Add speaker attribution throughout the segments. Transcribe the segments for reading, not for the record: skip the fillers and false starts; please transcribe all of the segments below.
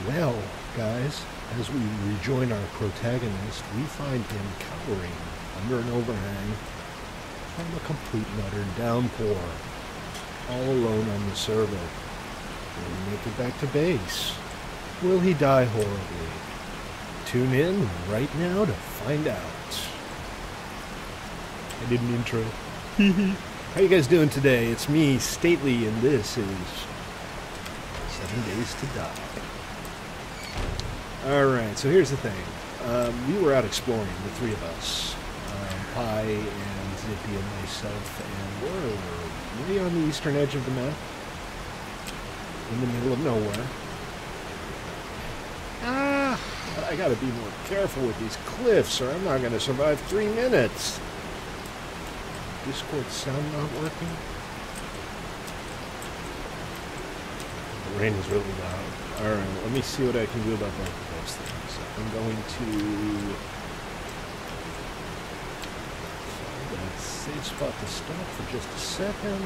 Speaker 1: Well, guys, as we rejoin our protagonist, we find him cowering under an overhang from a complete and utter downpour, all alone on the server. Will he make it back to base? Will he die horribly? Tune in right now to find out. I did an intro. How you guys doing today? It's me, Stately, and this is 7 Days to Die. Alright, so here's the thing. We were out exploring, the three of us. Pi and Zippy and myself, and we're way on the eastern edge of the map. In the middle of nowhere. I gotta be more careful with these cliffs, or I'm not gonna survive 3 minutes. Discord sound not working? The rain is really loud. Alright, let me see what I can do about both of those things. I'm going to find a safe spot to stop for just a second.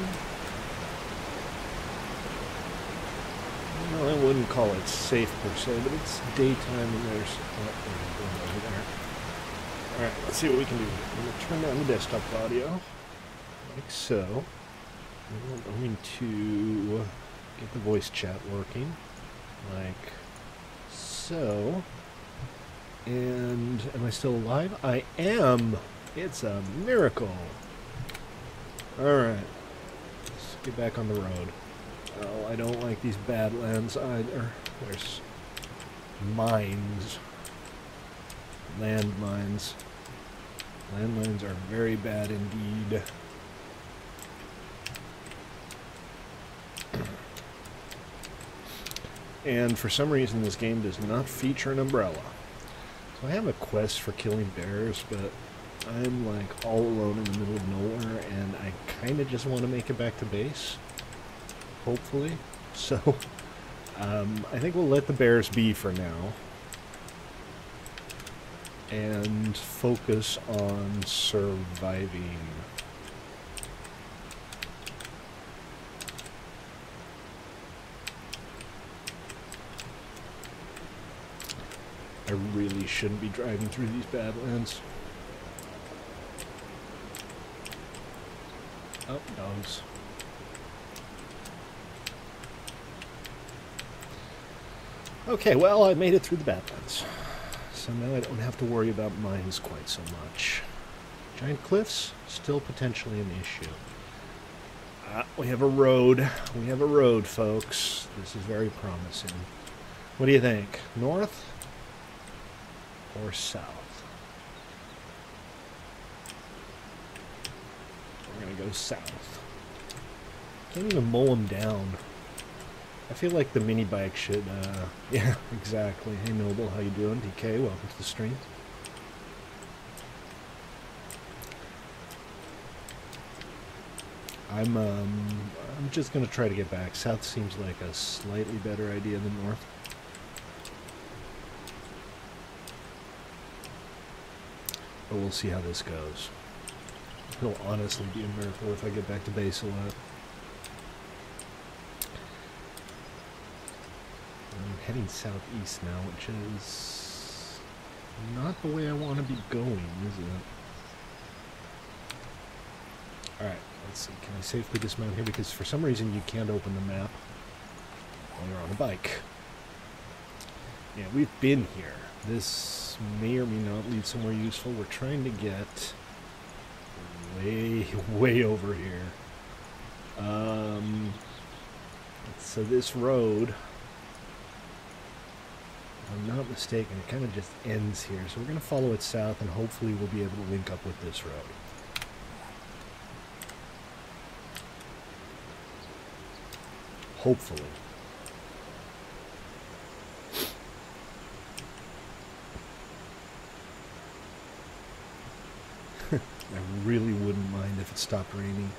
Speaker 1: Well, I wouldn't call it safe per se, but it's daytime and there's over there. Alright, let's see what we can do. I'm going to turn down the desktop audio, like so. I'm going to get the voice chat working, like so. And am I still alive? I am! It's a miracle! Alright, let's get back on the road. Oh, I don't like these badlands either. There's mines. Landmines. Landmines are very bad indeed. And for some reason this game does not feature an umbrella. So I have a quest for killing bears, but I'm like all alone in the middle of nowhere and I kind of just want to make it back to base. Hopefully. So, I think we'll let the bears be for now. And focus on surviving. I really shouldn't be driving through these badlands. Oh, dogs. Okay, well, I made it through the Badlands, so now I don't have to worry about mines quite so much. Giant cliffs, still potentially an issue. We have a road. We have a road, folks. This is very promising. What do you think? North or south? We're going to go south. Can't even mow them down. I feel like the mini bike should, yeah, exactly. Hey Noble, how you doing? DK, welcome to the stream. I'm just gonna try to get back. South seems like a slightly better idea than north. But we'll see how this goes. It'll honestly be a miracle if I get back to base alive. I'm heading southeast now, which is not the way I want to be going, is it? Alright, let's see. Can I safely dismount here? Because for some reason you can't open the map while you're on a bike. Yeah, we've been here. This may or may not lead somewhere useful. We're trying to get way over here. So this road, if I'm not mistaken, it kind of just ends here. So we're going to follow it south and hopefully we'll be able to link up with this road. Hopefully. I really wouldn't mind if it stopped raining.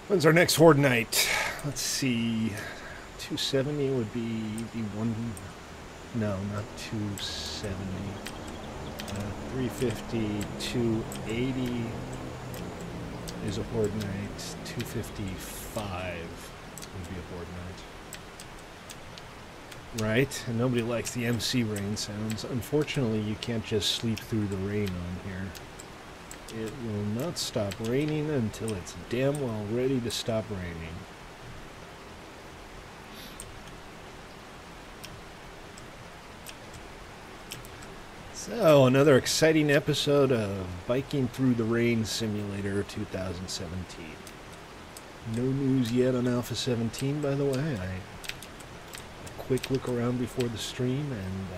Speaker 1: When's our next Horde night? Let's see. 270 would be the one. No, not 270. 350, 280 is a Horde night. 255 would be a Horde night. Right? And nobody likes the MC rain sounds. Unfortunately, you can't just sleep through the rain on here. It will not stop raining until it's damn well ready to stop raining. So, another exciting episode of Biking Through the Rain Simulator 2017. No news yet on Alpha 17, by the way. A quick look around before the stream, and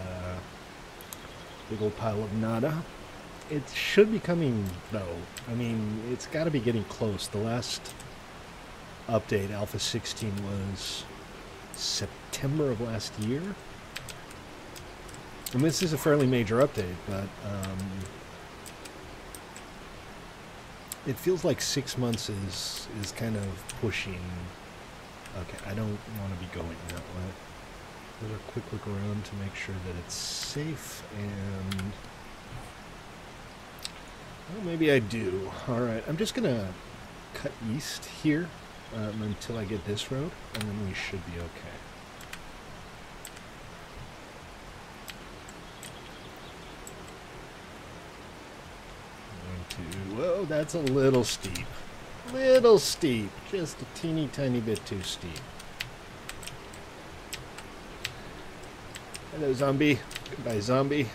Speaker 1: big old pile of nada. It should be coming, though. I mean, it's got to be getting close. The last update, Alpha 16, was September of last year. And this is a fairly major update, but it feels like 6 months is kind of pushing. Okay, I don't want to be going that way. Another quick look around to make sure that it's safe, and well, maybe I do. Alright, I'm just going to cut east here until I get this road, and then we should be okay. Whoa, that's a little steep. Little steep. Just a teeny tiny bit too steep. Hello, zombie. Goodbye, zombie.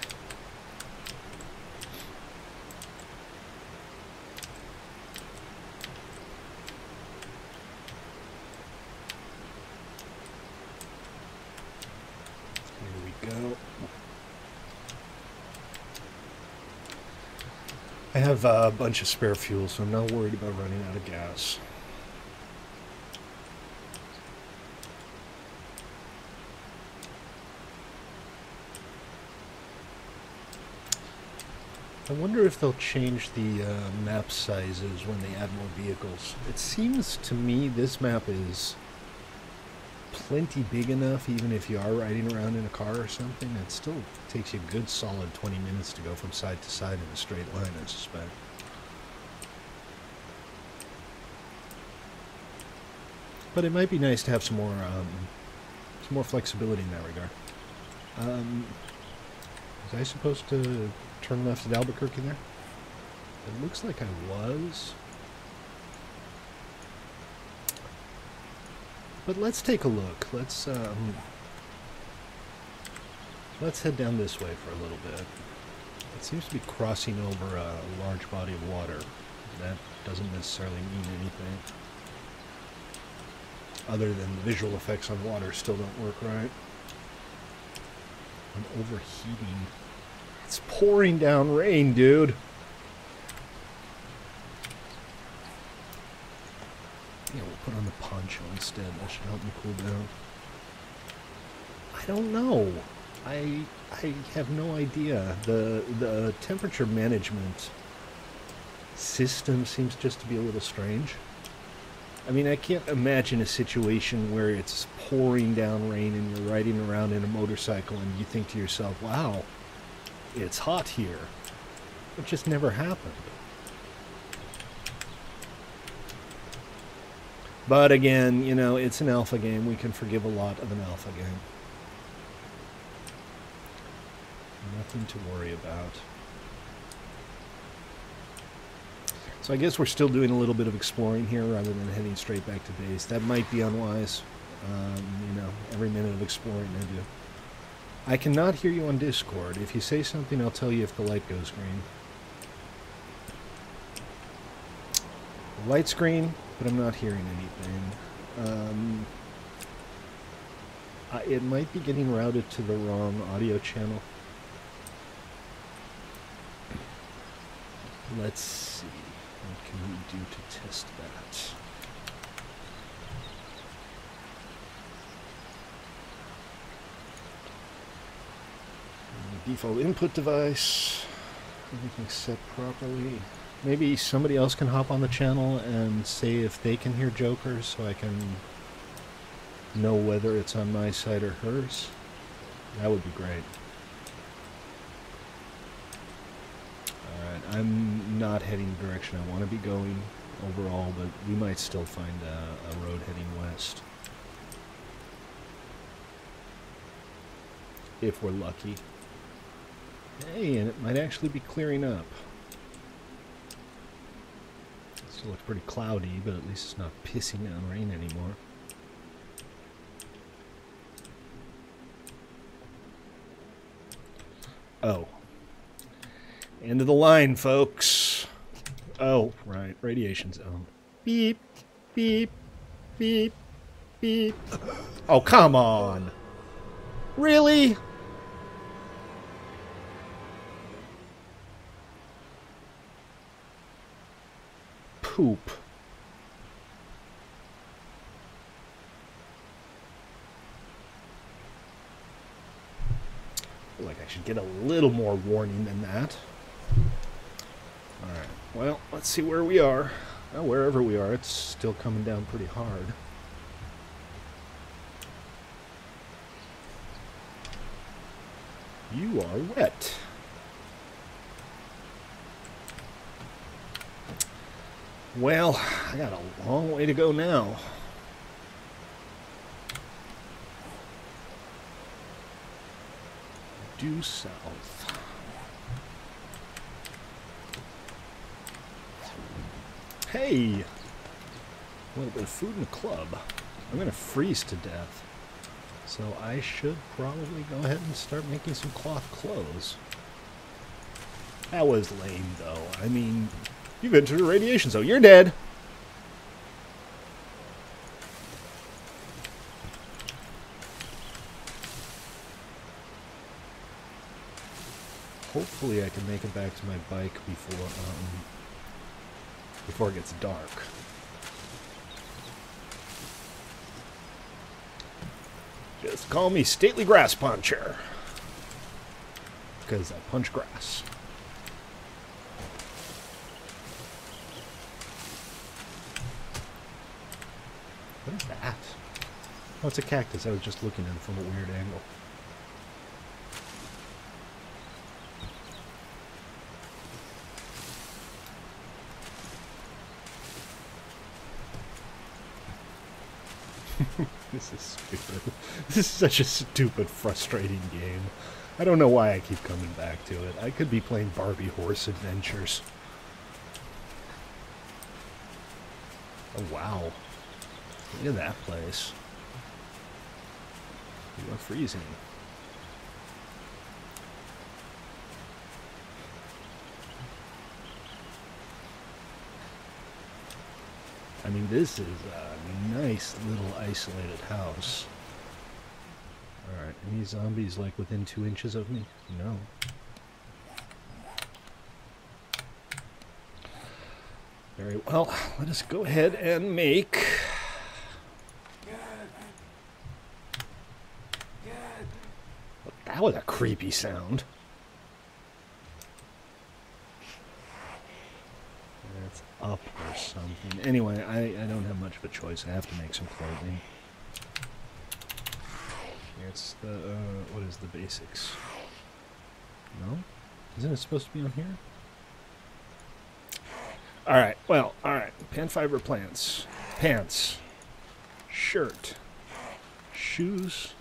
Speaker 1: I have a bunch of spare fuel, so I'm not worried about running out of gas. I wonder if they'll change the map sizes when they add more vehicles. It seems to me this map is plenty big enough, even if you are riding around in a car or something. It still takes you a good solid 20 minutes to go from side to side in a straight line, I suspect. But it might be nice to have some more flexibility in that regard. Was I supposed to turn left at Albuquerque there? It looks like I was. But let's take a look. Let's head down this way for a little bit. It seems to be crossing over a large body of water. That doesn't necessarily mean anything, other than the visual effects on water still don't work right. I'm overheating. It's pouring down rain, dude. Yeah, we'll put on the poncho instead. That should help me cool down. I don't know. I have no idea. The temperature management system seems just to be a little strange. I mean, I can't imagine a situation where it's pouring down rain and you're riding around in a motorcycle and you think to yourself, wow, it's hot here. It just never happened. But again, you know, it's an alpha game. We can forgive a lot of an alpha game. Nothing to worry about. So I guess we're still doing a little bit of exploring here rather than heading straight back to base. That might be unwise. You know, every minute of exploring I do. I cannot hear you on Discord. If you say something, I'll tell you if the light goes green. The light's green, but I'm not hearing anything. It might be getting routed to the wrong audio channel. Let's see. What can we do to test that? Default input device. Everything's set properly. Maybe somebody else can hop on the channel and say if they can hear Jokers so I can know whether it's on my side or hers. That would be great. Alright, I'm not heading the direction I want to be going overall, but we might still find a road heading west. if we're lucky. Hey, and it might actually be clearing up. It still looks pretty cloudy, but at least it's not pissing down rain anymore. Oh. End of the line, folks. Oh, right. Radiation zone. Beep, beep, beep, beep. Oh, come on. Really? Poop. I feel like I should get a little more warning than that. Alright, well, let's see where we are. Well, wherever we are, it's still coming down pretty hard. You are wet. Well, I got a long way to go now. Due south. Hey! A little bit of food in the club. I'm going to freeze to death. So I should probably go ahead and start making some cloth clothes. That was lame, though. I mean, you've entered a radiation zone. You're dead! Hopefully I can make it back to my bike before it gets dark. Just call me Stately Grass Puncher. Because I punch grass. What is that? Oh, it's a cactus. I was just looking at it from a weird angle. This is stupid. This is such a stupid, frustrating game. I don't know why I keep coming back to it. I could be playing Barbie Horse Adventures. Oh, wow. Look at that place. You are freezing. I mean, this is a nice little isolated house. Alright, any zombies like within 2 inches of me? No. Very well, let us go ahead and make... That was a creepy sound. That's up or something. Anyway, I don't have much of a choice. I have to make some clothing. It's the, what is the basics? No? Isn't it supposed to be on here? Alright, well, alright. Pant fiber plants. Pants. Shirt. Shoes.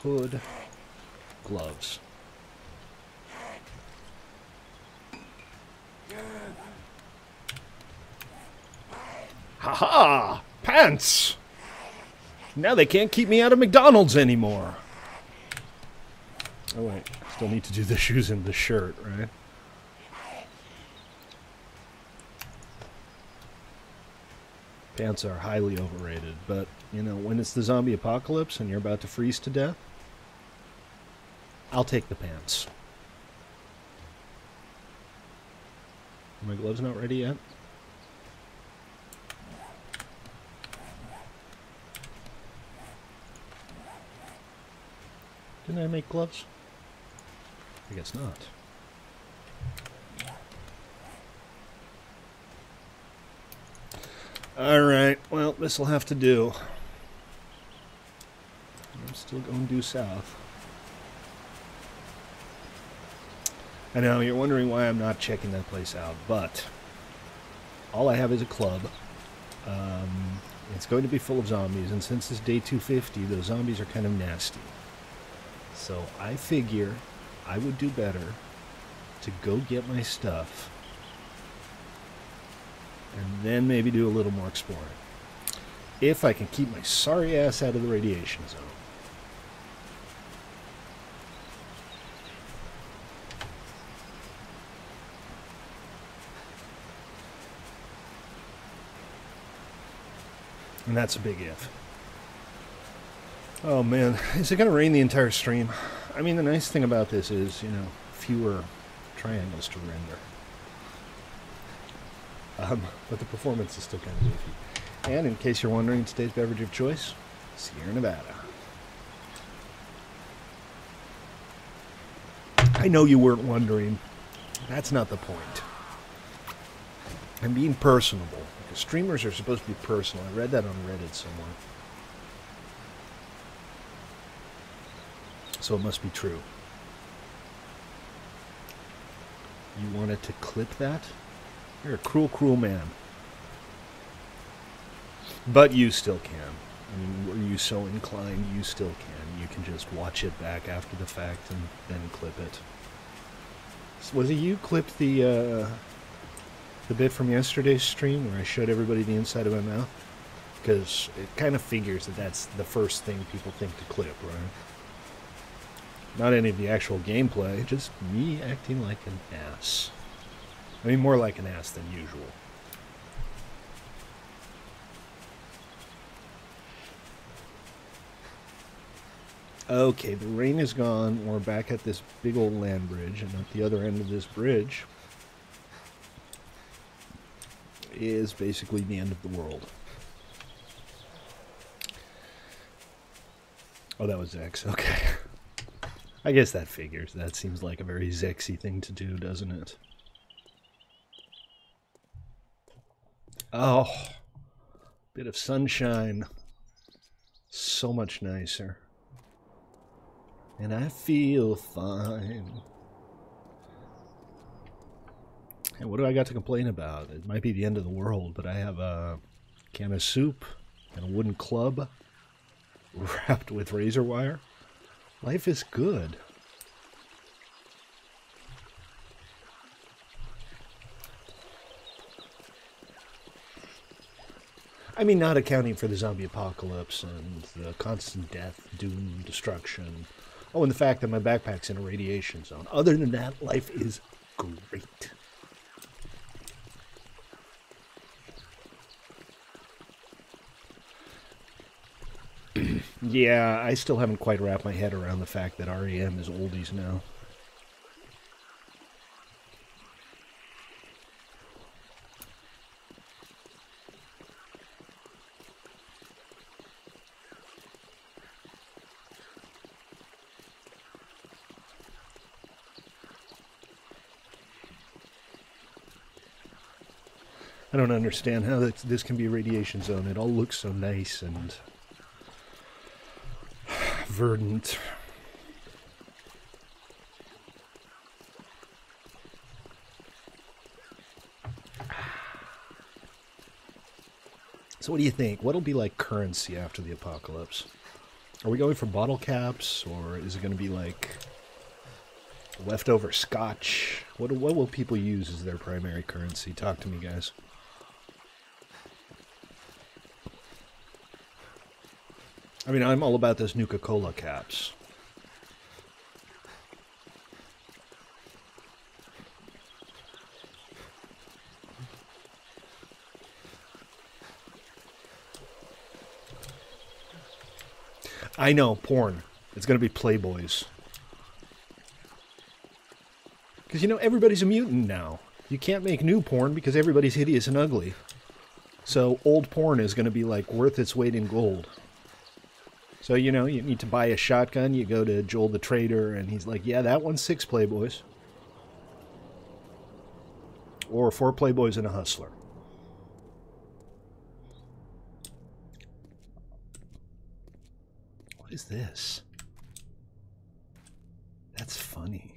Speaker 1: Hood. Gloves. Ha-ha! Pants! Now they can't keep me out of McDonald's anymore. Oh wait, still need to do the shoes and the shirt, right? Pants are highly overrated, but, you know, when it's the zombie apocalypse and you're about to freeze to death, I'll take the pants. Are my gloves not ready yet? Didn't I make gloves? I guess not. Alright, well, this'll have to do. I'm still going due south. I know, you're wondering why I'm not checking that place out, but all I have is a club. It's going to be full of zombies, and since it's day 250, those zombies are kind of nasty. So I figure I would do better to go get my stuff and then maybe do a little more exploring. If I can keep my sorry ass out of the radiation zone. And that's a big if. Oh man, is it going to rain the entire stream? I mean, the nice thing about this is, you know, fewer triangles to render. But the performance is still kind of goofy. And in case you're wondering, today's beverage of choice, Sierra Nevada. I know you weren't wondering. That's not the point. I'm being personable. Because streamers are supposed to be personal. I read that on Reddit somewhere. So it must be true. You wanted to clip that? You're a cruel, cruel man. But you still can. I mean, were you so inclined, you still can. You can just watch it back after the fact and then clip it. So was it you clipped the bit from yesterday's stream where I showed everybody the inside of my mouth? Because it kind of figures that that's the first thing people think to clip, right? Not any of the actual gameplay, just me acting like an ass. I mean, more like an ass than usual. Okay, the rain is gone. We're back at this big old land bridge, and at the other end of this bridge is basically the end of the world. Oh, that was Zex. Okay. I guess that figures. That seems like a very Zexy thing to do, doesn't it? Oh, bit of sunshine. So much nicer. And I feel fine. And what do I got to complain about? It might be the end of the world, but I have a can of soup and a wooden club wrapped with razor wire. Life is good. I mean, not accounting for the zombie apocalypse and the constant death, doom, destruction. Oh, and the fact that my backpack's in a radiation zone. Other than that, life is great. Yeah, I still haven't quite wrapped my head around the fact that REM is oldies now. I don't understand how this can be a radiation zone. It all looks so nice and verdant. So what do you think? What'll be like currency after the apocalypse? Are we going for bottle caps, or is it going to be like leftover scotch? What will people use as their primary currency? Talk to me, guys. I mean, I'm all about those Nuka-Cola caps. I know, porn. It's going to be Playboys. Because, you know, everybody's a mutant now. You can't make new porn because everybody's hideous and ugly. So old porn is going to be, like, worth its weight in gold. So, you know, you need to buy a shotgun, you go to Joel the Trader, and he's like, yeah, that one's 6 Playboys. Or 4 Playboys and a Hustler. What is this? That's funny.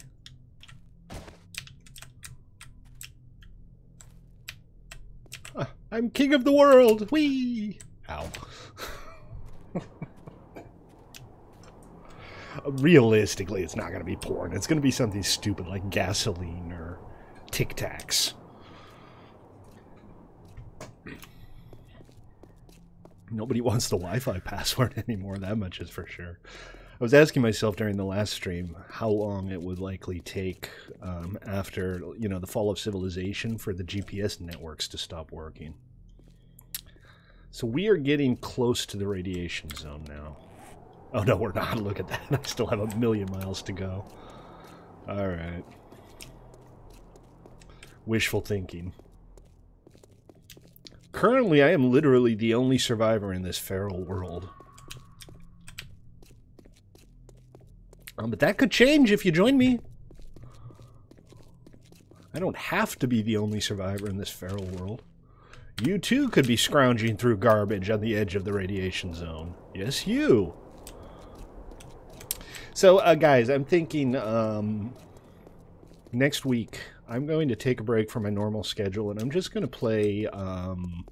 Speaker 1: I'm king of the world! Whee! Ow. Realistically, it's not going to be porn. It's going to be something stupid like gasoline or Tic Tacs. Nobody wants the Wi-Fi password anymore, that much is for sure. I was asking myself during the last stream how long it would likely take after, you know, the fall of civilization for the GPS networks to stop working. So we are getting close to the radiation zone now. Oh, no, we're not. Look at that. I still have 1,000,000 miles to go. All right. Wishful thinking. Currently, I am literally the only survivor in this feral world. But that could change if you join me. I don't have to be the only survivor in this feral world. You too could be scrounging through garbage on the edge of the radiation zone. Yes, you. So, guys, I'm thinking next week I'm going to take a break from my normal schedule, and I'm just going to play. I'm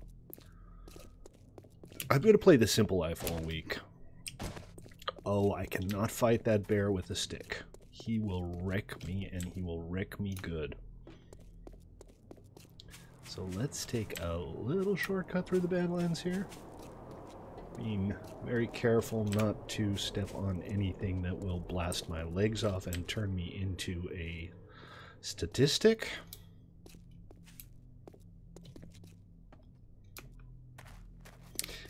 Speaker 1: going to play the Simple Life all week. Oh, I cannot fight that bear with a stick. He will wreck me, and he will wreck me good. So let's take a little shortcut through the Badlands here. Being very careful not to step on anything that will blast my legs off and turn me into a statistic.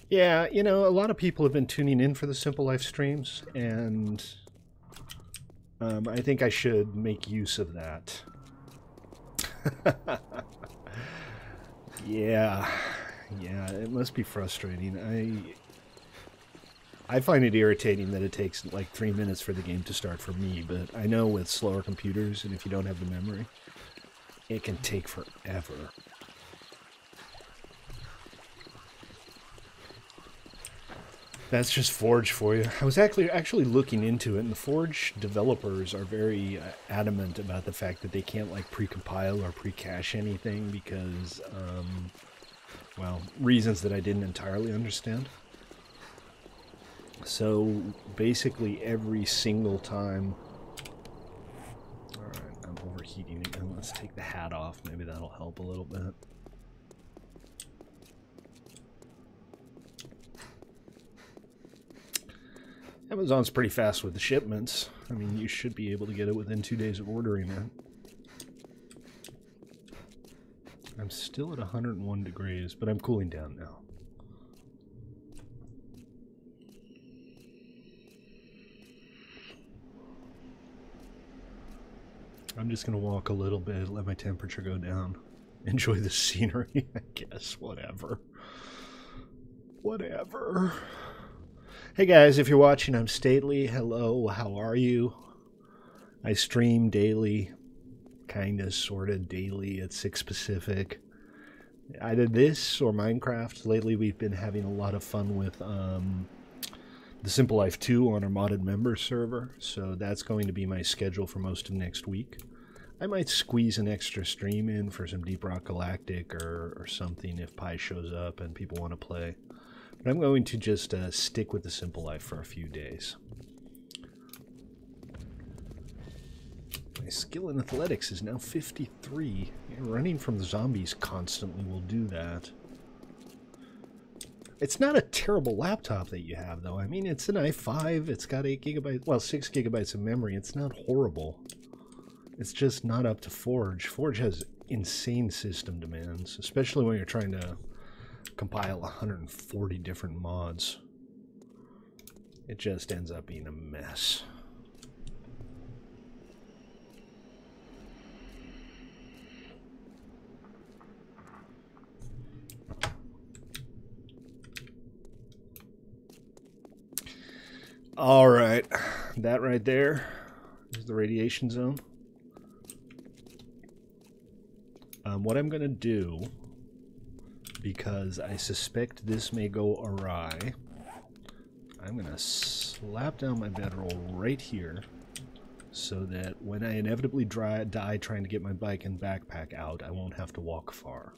Speaker 1: Yeah, you know, a lot of people have been tuning in for the Simple Life streams, and I think I should make use of that. Yeah, it must be frustrating. I find it irritating that it takes like 3 minutes for the game to start for me, but I know with slower computers, and if you don't have the memory, it can take forever. That's just Forge for you. I was actually looking into it, and the Forge developers are very adamant about the fact that they can't like pre-compile or pre-cache anything because, well, reasons that I didn't entirely understand. So basically every single time... Alright, I'm overheating again. Let's take the hat off. Maybe that'll help a little bit. Amazon's pretty fast with the shipments. I mean, you should be able to get it within 2 days of ordering it. I'm still at 101 degrees, but I'm cooling down now. I'm just going to walk a little bit, let my temperature go down. Enjoy the scenery, I guess. Whatever. Whatever. Hey guys, if you're watching, I'm Stately. Hello, how are you? I stream daily, kinda, sorta daily at 6 Pacific. Either this or Minecraft. Lately we've been having a lot of fun with the Simple Life 2 on our modded member server, so that's going to be my schedule for most of next week. I might squeeze an extra stream in for some Deep Rock Galactic or something if Pi shows up and people want to play. But I'm going to just stick with the Simple Life for a few days. My skill in athletics is now 53. Running from the zombies constantly will do that. It's not a terrible laptop that you have, though. I mean, it's an i5. It's got 8 gigabytes, well, 6 gigabytes of memory. It's not horrible. It's just not up to Forge. Forge has insane system demands, especially when you're trying to compile 140 different mods. It just ends up being a mess. All right, that right there is the radiation zone. What I'm going to do, because I suspect this may go awry, I'm going to slap down my bedroll right here so that when I inevitably die trying to get my bike and backpack out, I won't have to walk far.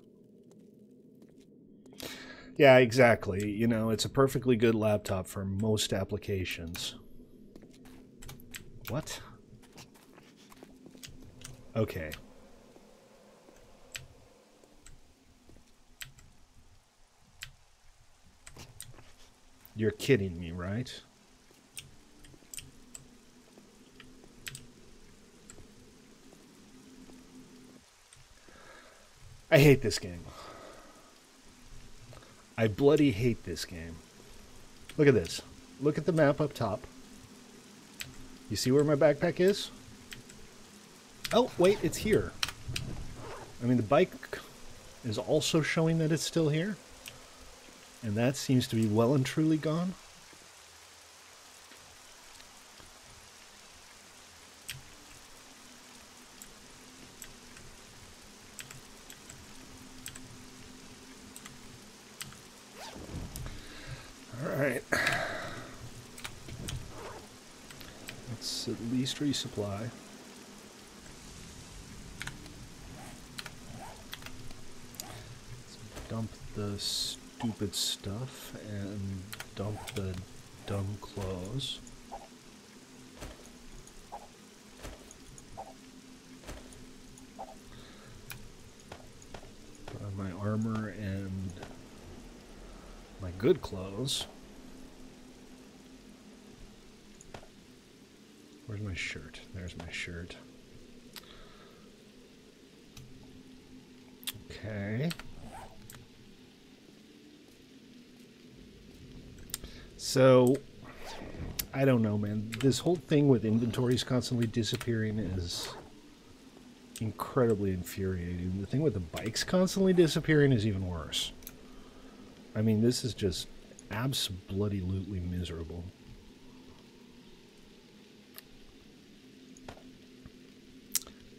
Speaker 1: Yeah, exactly. You know, it's a perfectly good laptop for most applications. What? Okay. You're kidding me, right? I hate this game. I bloody hate this game. Look at this. Look at the map up top. You see where my backpack is? Oh, wait, it's here. I mean, the bike is also showing that it's still here. And that seems to be well and truly gone. Alright. Let's at least resupply. Let's dump the stupid stuff and dump the dumb clothes. Put on my armor and my good clothes. Where's my shirt? There's my shirt. Okay. So, I don't know, man. This whole thing with inventories constantly disappearing is incredibly infuriating. The thing with the bikes constantly disappearing is even worse. I mean, this is just abso-bloody-lutely miserable.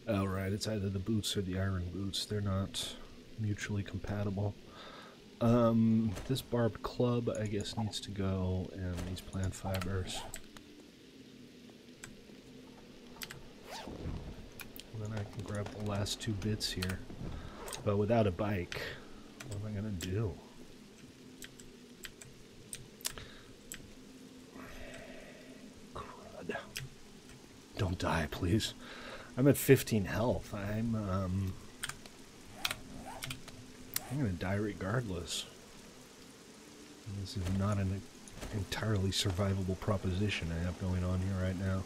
Speaker 1: Oh, right, it's either the boots or the iron boots. They're not mutually compatible. This barbed club, I guess, needs to go, and these plant fibers. And then I can grab the last two bits here. But without a bike, what am I going to do? Crud. Don't die, please. I'm at 15 health. I'm going to die regardless. This is not an entirely survivable proposition I have going on here right now.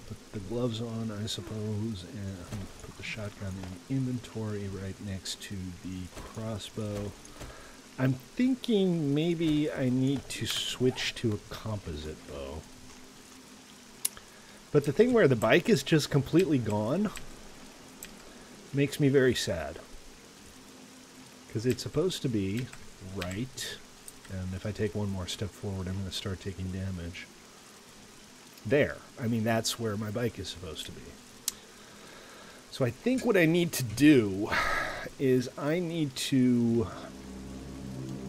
Speaker 1: Put the gloves on, I suppose, and put the shotgun in inventory right next to the crossbow. I'm thinking maybe I need to switch to a composite bow. But the thing where the bike is just completely gone makes me very sad. Because it's supposed to be right, and if I take one more step forward, I'm going to start taking damage. There. I mean, that's where my bike is supposed to be. So I think what I need to do is I need to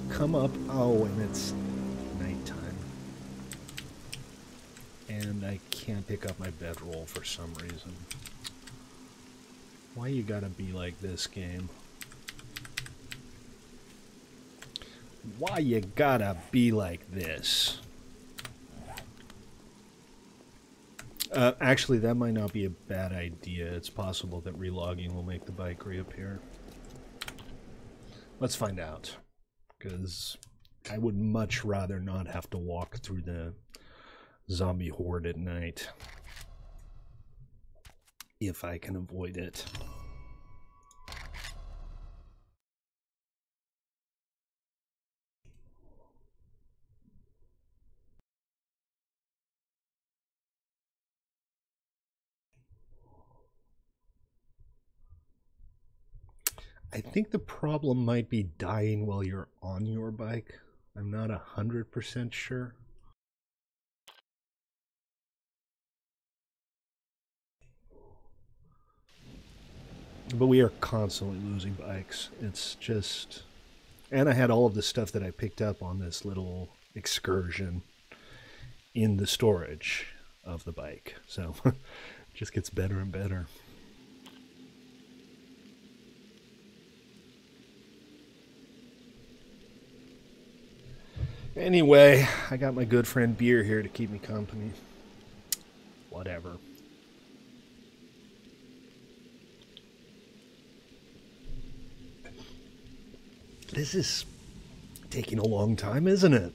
Speaker 1: come up. Oh, and it's nighttime. And I can't pick up my bedroll for some reason. Why you gotta be like this, game? Why you gotta be like this? Actually, that might not be a bad idea. It's possible that relogging will make the bike reappear. Let's find out. Because I would much rather not have to walk through the zombie horde at night. If I can avoid it. I think the problem might be dying while you're on your bike. I'm not 100% sure. But we are constantly losing bikes. It's just... And I had all of the stuff that I picked up on this little excursion in the storage of the bike. So it just gets better and better. Anyway, I got my good friend Beer here to keep me company. Whatever. This is taking a long time, isn't it?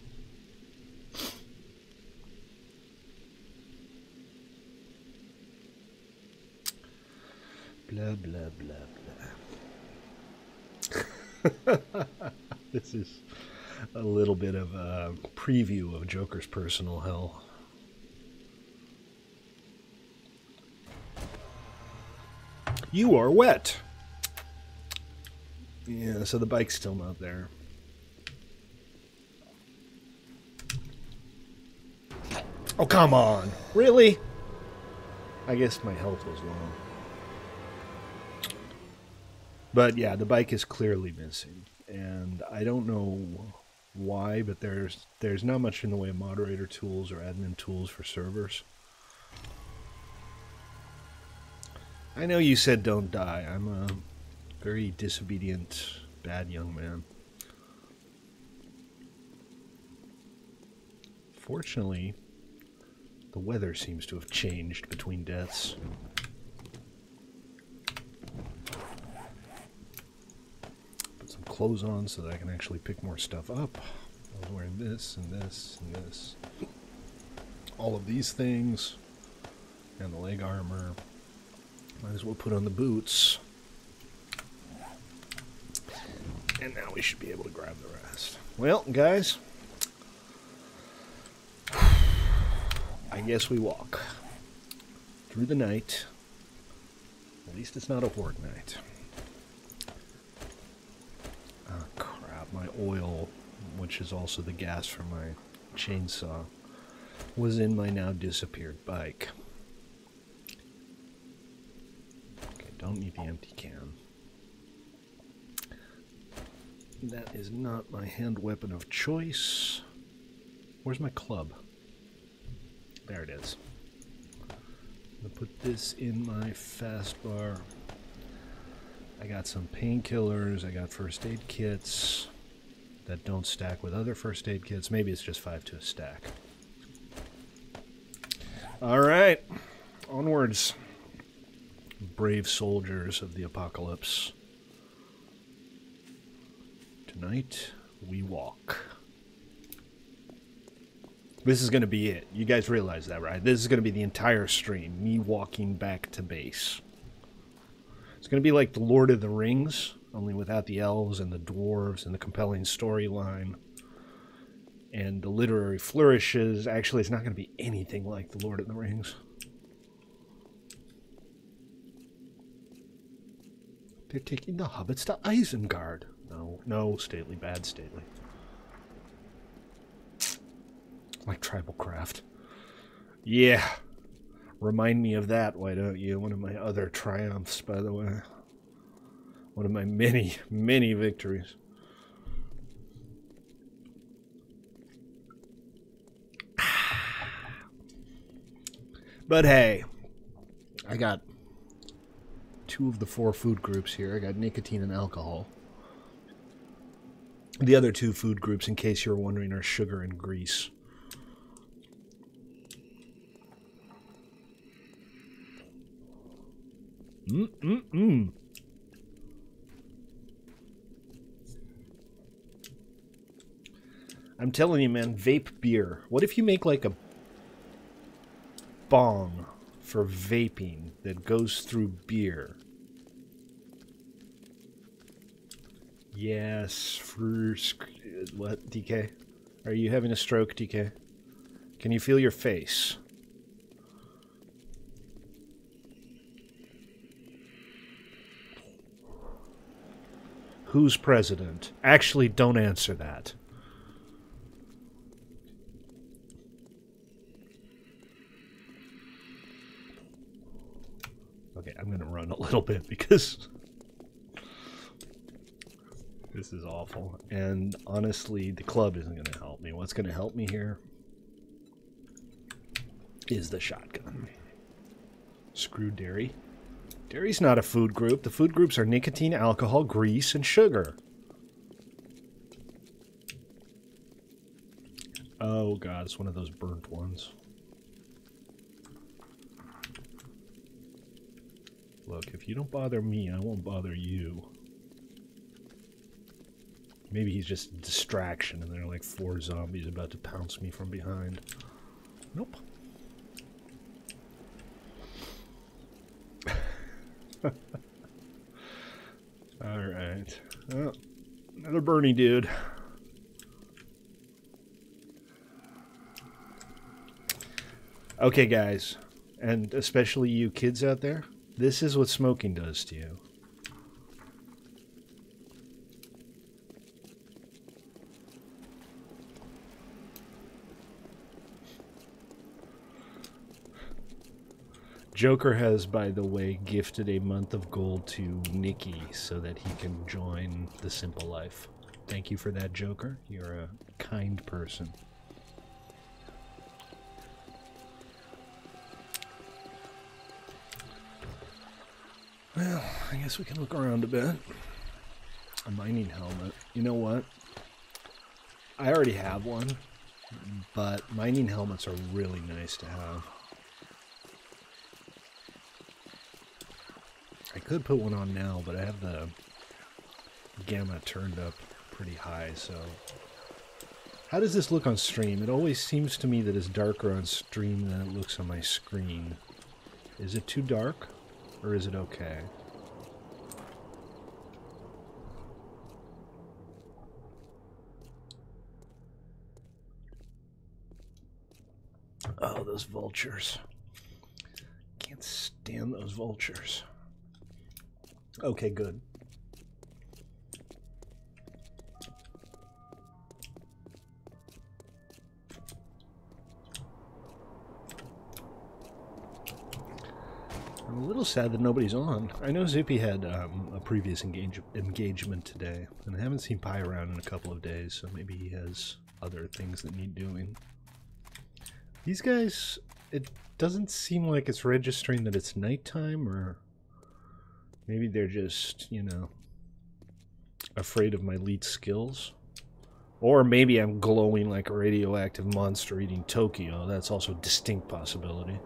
Speaker 1: Blah, blah, blah, blah. This is a little bit of a preview of Joker's personal hell. You are wet. Yeah, so the bike's still not there. Oh, come on. Really? I guess my health was low. But yeah, the bike is clearly missing. And I don't know why, but there's not much in the way of moderator tools or admin tools for servers. I know you said don't die. I'm a very disobedient, bad young man. Fortunately, the weather seems to have changed between deaths. Put some clothes on so that I can actually pick more stuff up. I was wearing this and this and this. All of these things. And the leg armor. Might as well put on the boots. And now we should be able to grab the rest. Well, guys, I guess we walk through the night. At least it's not a horde night. Oh, crap. My oil, which is also the gas from my chainsaw, was in my now disappeared bike. Okay, don't need the empty can. That is not my hand weapon of choice. Where's my club? There it is. I'm gonna put this in my fast bar. I got some painkillers. I got first aid kits that don't stack with other first aid kits. Maybe it's just 5 to a stack. All right, onwards. Brave soldiers of the apocalypse. Tonight, we walk. This is going to be it. You guys realize that, right? This is going to be the entire stream. Me walking back to base. It's going to be like the Lord of the Rings, only without the elves and the dwarves and the compelling storyline. And the literary flourishes. Actually, it's not going to be anything like the Lord of the Rings. They're taking the hobbits to Isengard. No, no, Stately, bad Stately. Like tribal craft. Yeah. Remind me of that, why don't you? One of my other triumphs, by the way. One of my many, many victories. But hey, I got 2 of the 4 food groups here. I got nicotine and alcohol. The other 2 food groups, in case you're wondering, are sugar and grease. I'm telling you, man, vape beer. What if you make like a bong for vaping that goes through beer? Yes, for... What, DK? Are you having a stroke, DK? Can you feel your face? Who's president? Actually, don't answer that. Okay, I'm gonna run a little bit because this is awful. And honestly, the club isn't gonna help me. What's gonna help me here is the shotgun. Screw dairy. Dairy's not a food group. The food groups are nicotine, alcohol, grease, and sugar. Oh god, it's one of those burnt ones. Look, if you don't bother me, I won't bother you. Maybe he's just a distraction and there are like 4 zombies about to pounce me from behind. Nope. Alright. Oh, another Bernie dude. Okay, guys, and especially you kids out there, this is what smoking does to you. Joker has, by the way, gifted a month of gold to Nikki so that he can join the simple life. Thank you for that, Joker. You're a kind person. Well, I guess we can look around a bit. A mining helmet. You know what? I already have one, but mining helmets are really nice to have. I could put one on now, but I have the gamma turned up pretty high, so... How does this look on stream? It always seems to me that it's darker on stream than it looks on my screen. Is it too dark? Or is it okay? Oh, those vultures. Can't stand those vultures. Okay, good. I'm a little sad that nobody's on. I know Zippy had a previous engagement today, and I haven't seen Pi around in a couple of days, so maybe he has other things that need doing. These guys, it doesn't seem like it's registering that it's nighttime, or maybe they're just, you know, afraid of my elite skills. Or maybe I'm glowing like a radioactive monster eating Tokyo. That's also a distinct possibility.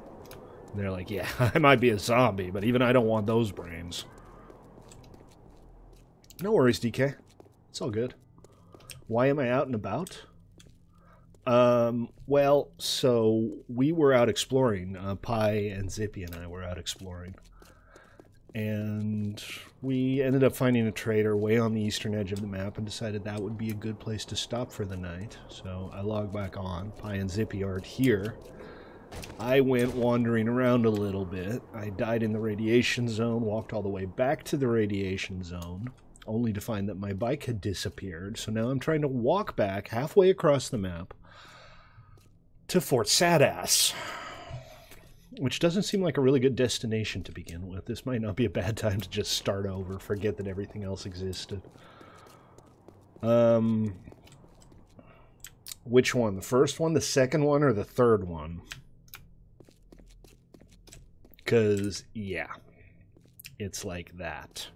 Speaker 1: And they're like, yeah, I might be a zombie, but even I don't want those brains. No worries, DK. It's all good. Why am I out and about? Well, so we were out exploring. Pi and Zippy and I were out exploring. And we ended up finding a trader way on the eastern edge of the map and decided that would be a good place to stop for the night. So I logged back on. Pi and Zippy aren't here. I went wandering around a little bit. I died in the radiation zone, walked all the way back to the radiation zone, only to find that my bike had disappeared. So now I'm trying to walk back halfway across the map to Fort Sadass, which doesn't seem like a really good destination to begin with. This might not be a bad time to just start over, forget that everything else existed. Which one? The first one, the second one, or the third one? Because, yeah, it's like that.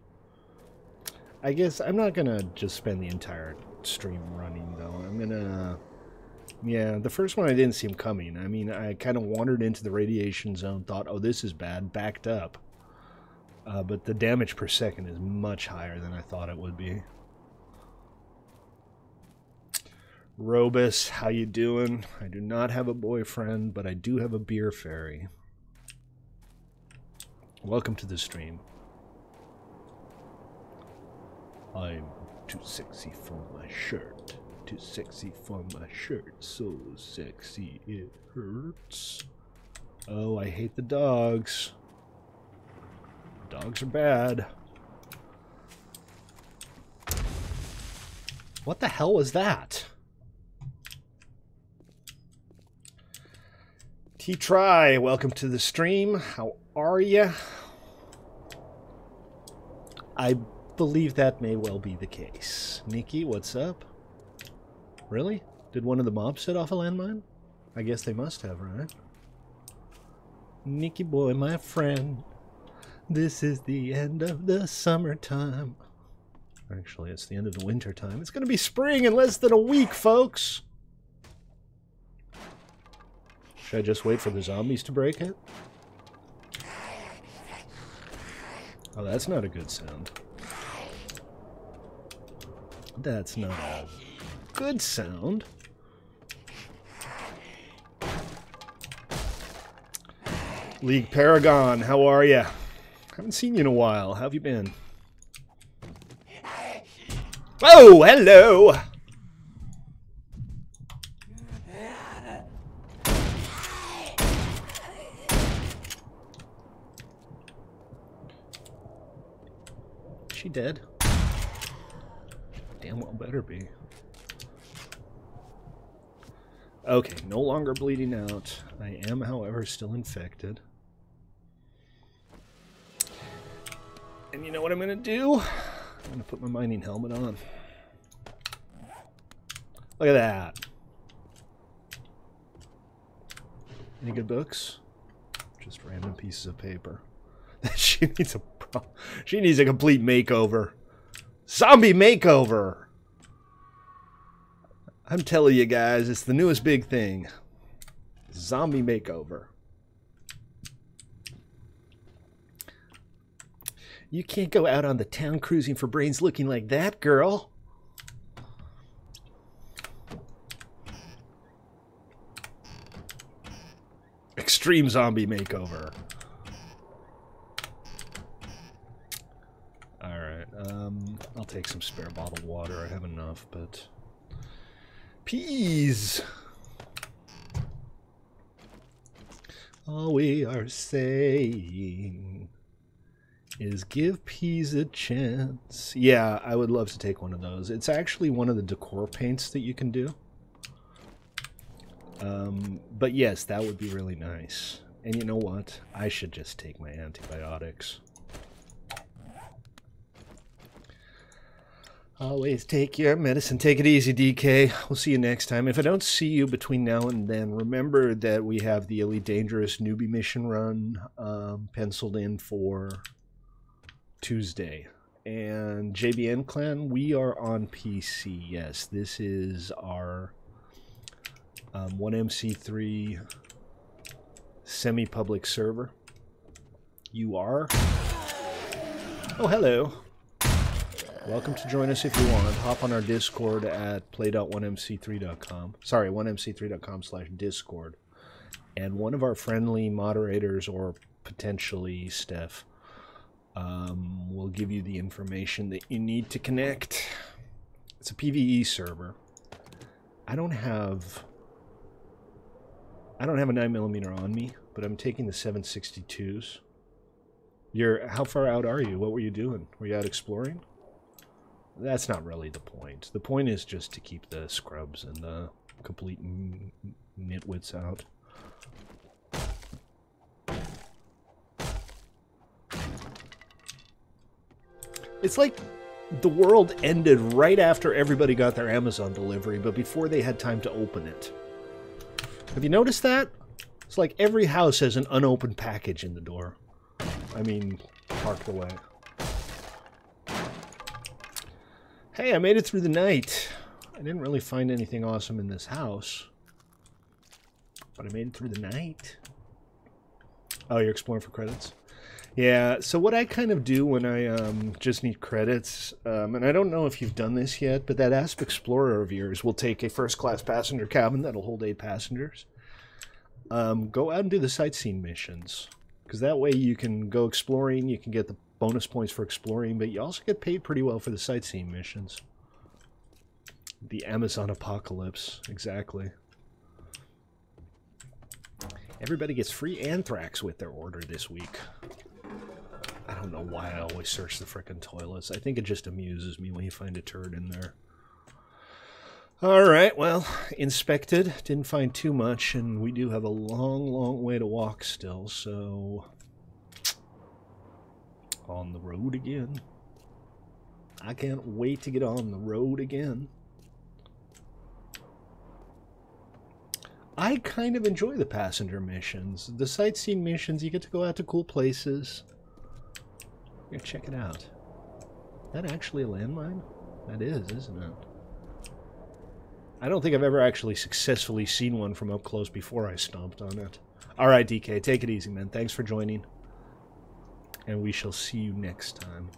Speaker 1: I guess I'm not going to just spend the entire stream running, though. I'm going to... Yeah, the first one I didn't see him coming. I mean, I kind of wandered into the radiation zone, thought, oh, this is bad, backed up. But the damage per second is much higher than I thought it would be. Robus, how you doing? I do not have a boyfriend, but I do have a beer fairy. Welcome to the stream. I'm too sexy for my shirt. Too sexy for my shirt. So sexy it hurts. Oh, I hate the dogs. Dogs are bad. What the hell was that? T-Try, welcome to the stream. How are you? I believe that may well be the case. Nikki, what's up? Really? Did one of the mobs set off a landmine? I guess they must have, right? Nikki boy, my friend. This is the end of the summertime. Actually, it's the end of the winter time. It's going to be spring in less than a week, folks. Should I just wait for the zombies to break it? Oh, that's not a good sound. That's not a good sound. League Paragon, how are ya? Haven't seen you in a while. How have you been? Oh, hello! Is she dead? Damn well better be. Okay, no longer bleeding out. I am, however, still infected. And you know what I'm going to do? I'm going to put my mining helmet on. Look at that. Any good books? Just random pieces of paper. She needs a complete makeover. Zombie makeover! I'm telling you guys, it's the newest big thing. Zombie makeover. You can't go out on the town cruising for brains looking like that, girl. Extreme zombie makeover. Alright, I'll take some spare bottled water. I have enough, but... Peas! All we are saying is give peas a chance. Yeah, I would love to take one of those. It's actually one of the decor paints that you can do. But yes, that would be really nice. And you know what? I should just take my antibiotics. Always take your medicine. Take it easy, DK. We'll see you next time. If I don't see you between now and then, remember that we have the Elite Dangerous newbie mission run penciled in for Tuesday. And JBN Clan, we are on PC. Yes, this is our 1MC3 semi-public server. You are? Oh, hello. Welcome to join us if you want. Hop on our Discord at play.1mc3.com. Sorry, 1mc3.com/discord. And one of our friendly moderators, or potentially Steph, will give you the information that you need to connect. It's a PvE server. I don't have a 9mm on me, but I'm taking the 7.62s. How far out are you? What were you doing? Were you out exploring? That's not really the point. The point is just to keep the scrubs and the complete nitwits out. It's like the world ended right after everybody got their Amazon delivery, but before they had time to open it. Have you noticed that? It's like every house has an unopened package in the door. I mean, parked away. Hey, I made it through the night. I didn't really find anything awesome in this house, but I made it through the night. Oh, you're exploring for credits? Yeah, so what I kind of do when I just need credits, and I don't know if you've done this yet, but that Asp Explorer of yours will take a first-class passenger cabin that'll hold 8 passengers. Go out and do the sightseeing missions, because that way you can go exploring, you can get the bonus points for exploring, but you also get paid pretty well for the sightseeing missions. The Amazon apocalypse, exactly. Everybody gets free anthrax with their order this week. I don't know why I always search the frickin' toilets. I think it just amuses me when you find a turd in there. Alright, well, inspected. Didn't find too much, and we do have a long, long way to walk still, so... On the road again. I can't wait to get on the road again. I kind of enjoy the passenger missions. The sightseeing missions, you get to go out to cool places. Here, check it out. Is that actually a landmine? That is, isn't it? I don't think I've ever actually successfully seen one from up close before I stomped on it. Alright, DK, take it easy, man. Thanks for joining. And we shall see you next time.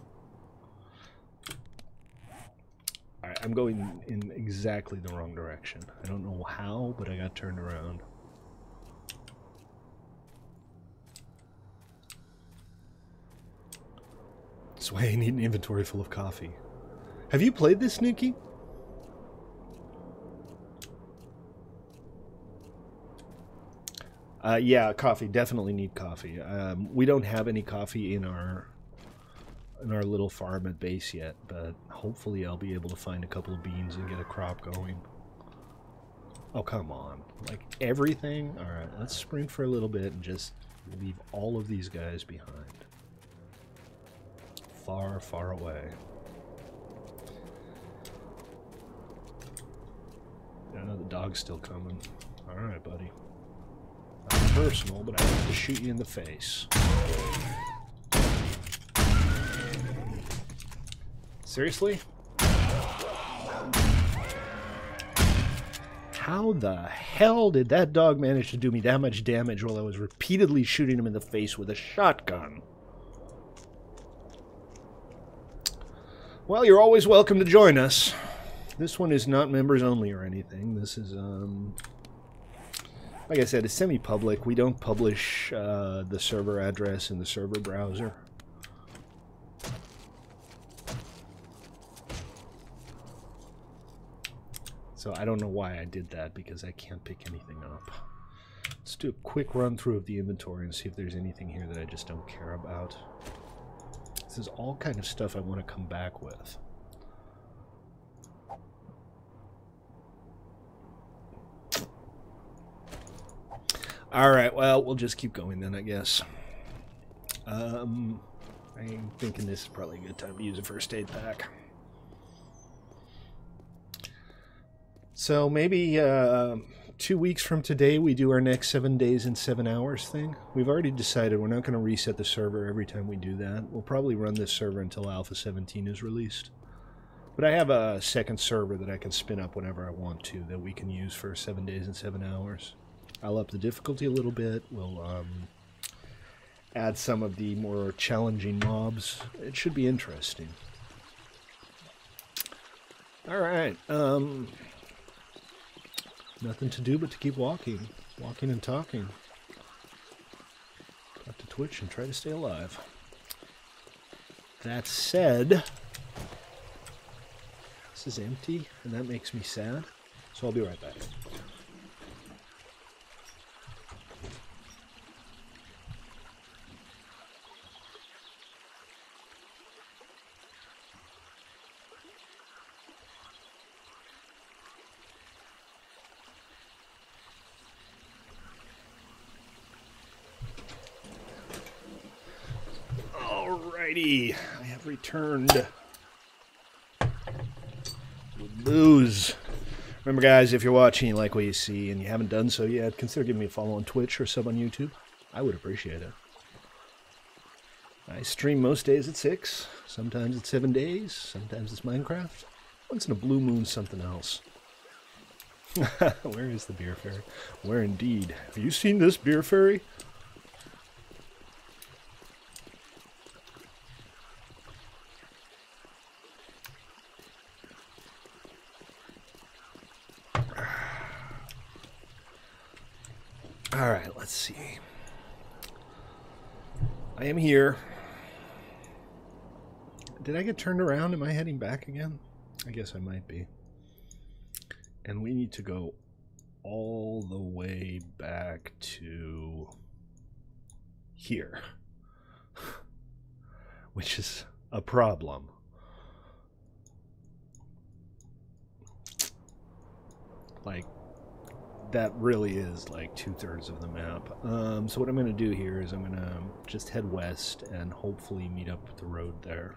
Speaker 1: Alright, I'm going in exactly the wrong direction. I don't know how, but I got turned around. That's why I need an inventory full of coffee. Have you played this, Nikki? Yeah, coffee. Definitely need coffee. We don't have any coffee in our little farm at base yet, but hopefully I'll be able to find a couple of beans and get a crop going. Oh, come on. Like, everything? Alright, let's sprint for a little bit and just leave all of these guys behind. Far, far away. I know the dog's still coming. Alright, buddy. Not personal, but I have to shoot you in the face. Seriously? How the hell did that dog manage to do me that much damage while I was repeatedly shooting him in the face with a shotgun? Well, you're always welcome to join us. This one is not members only or anything. This is, like I said, it's semi-public. We don't publish the server address in the server browser. So I don't know why I did that, because I can't pick anything up. Let's do a quick run through of the inventory and see if there's anything here that I just don't care about. This is all kind of stuff I want to come back with. Alright, well, we'll just keep going then, I guess. I'm thinking this is probably a good time to use a first aid pack. So maybe 2 weeks from today we do our next 7 days in 7 hours thing. We've already decided we're not going to reset the server every time we do that. We'll probably run this server until Alpha 17 is released. But I have a second server that I can spin up whenever I want to that we can use for 7 days and 7 hours. I'll up the difficulty a little bit. We'll add some of the more challenging mobs. It should be interesting. Alright, nothing to do but to keep walking and talking. Talk to Twitch and try to stay alive. That said, this is empty, and that makes me sad, so I'll be right back. Alrighty, I have returned with booze. Remember, guys, if you're watching, you like what you see, and you haven't done so yet, consider giving me a follow on Twitch or sub on YouTube. I would appreciate it. I stream most days at 6. Sometimes it's 7 days. Sometimes it's Minecraft. Once in a blue moon, something else. Where is the beer fairy? Where indeed? Have you seen this beer fairy? Alright, let's see. I am here. Did I get turned around? Am I heading back again? I guess I might be. And we need to go all the way back to here. Which is a problem. Like, that really is like 2/3 of the map. So what I'm going to do here is I'm going to just head west and hopefully meet up the road there.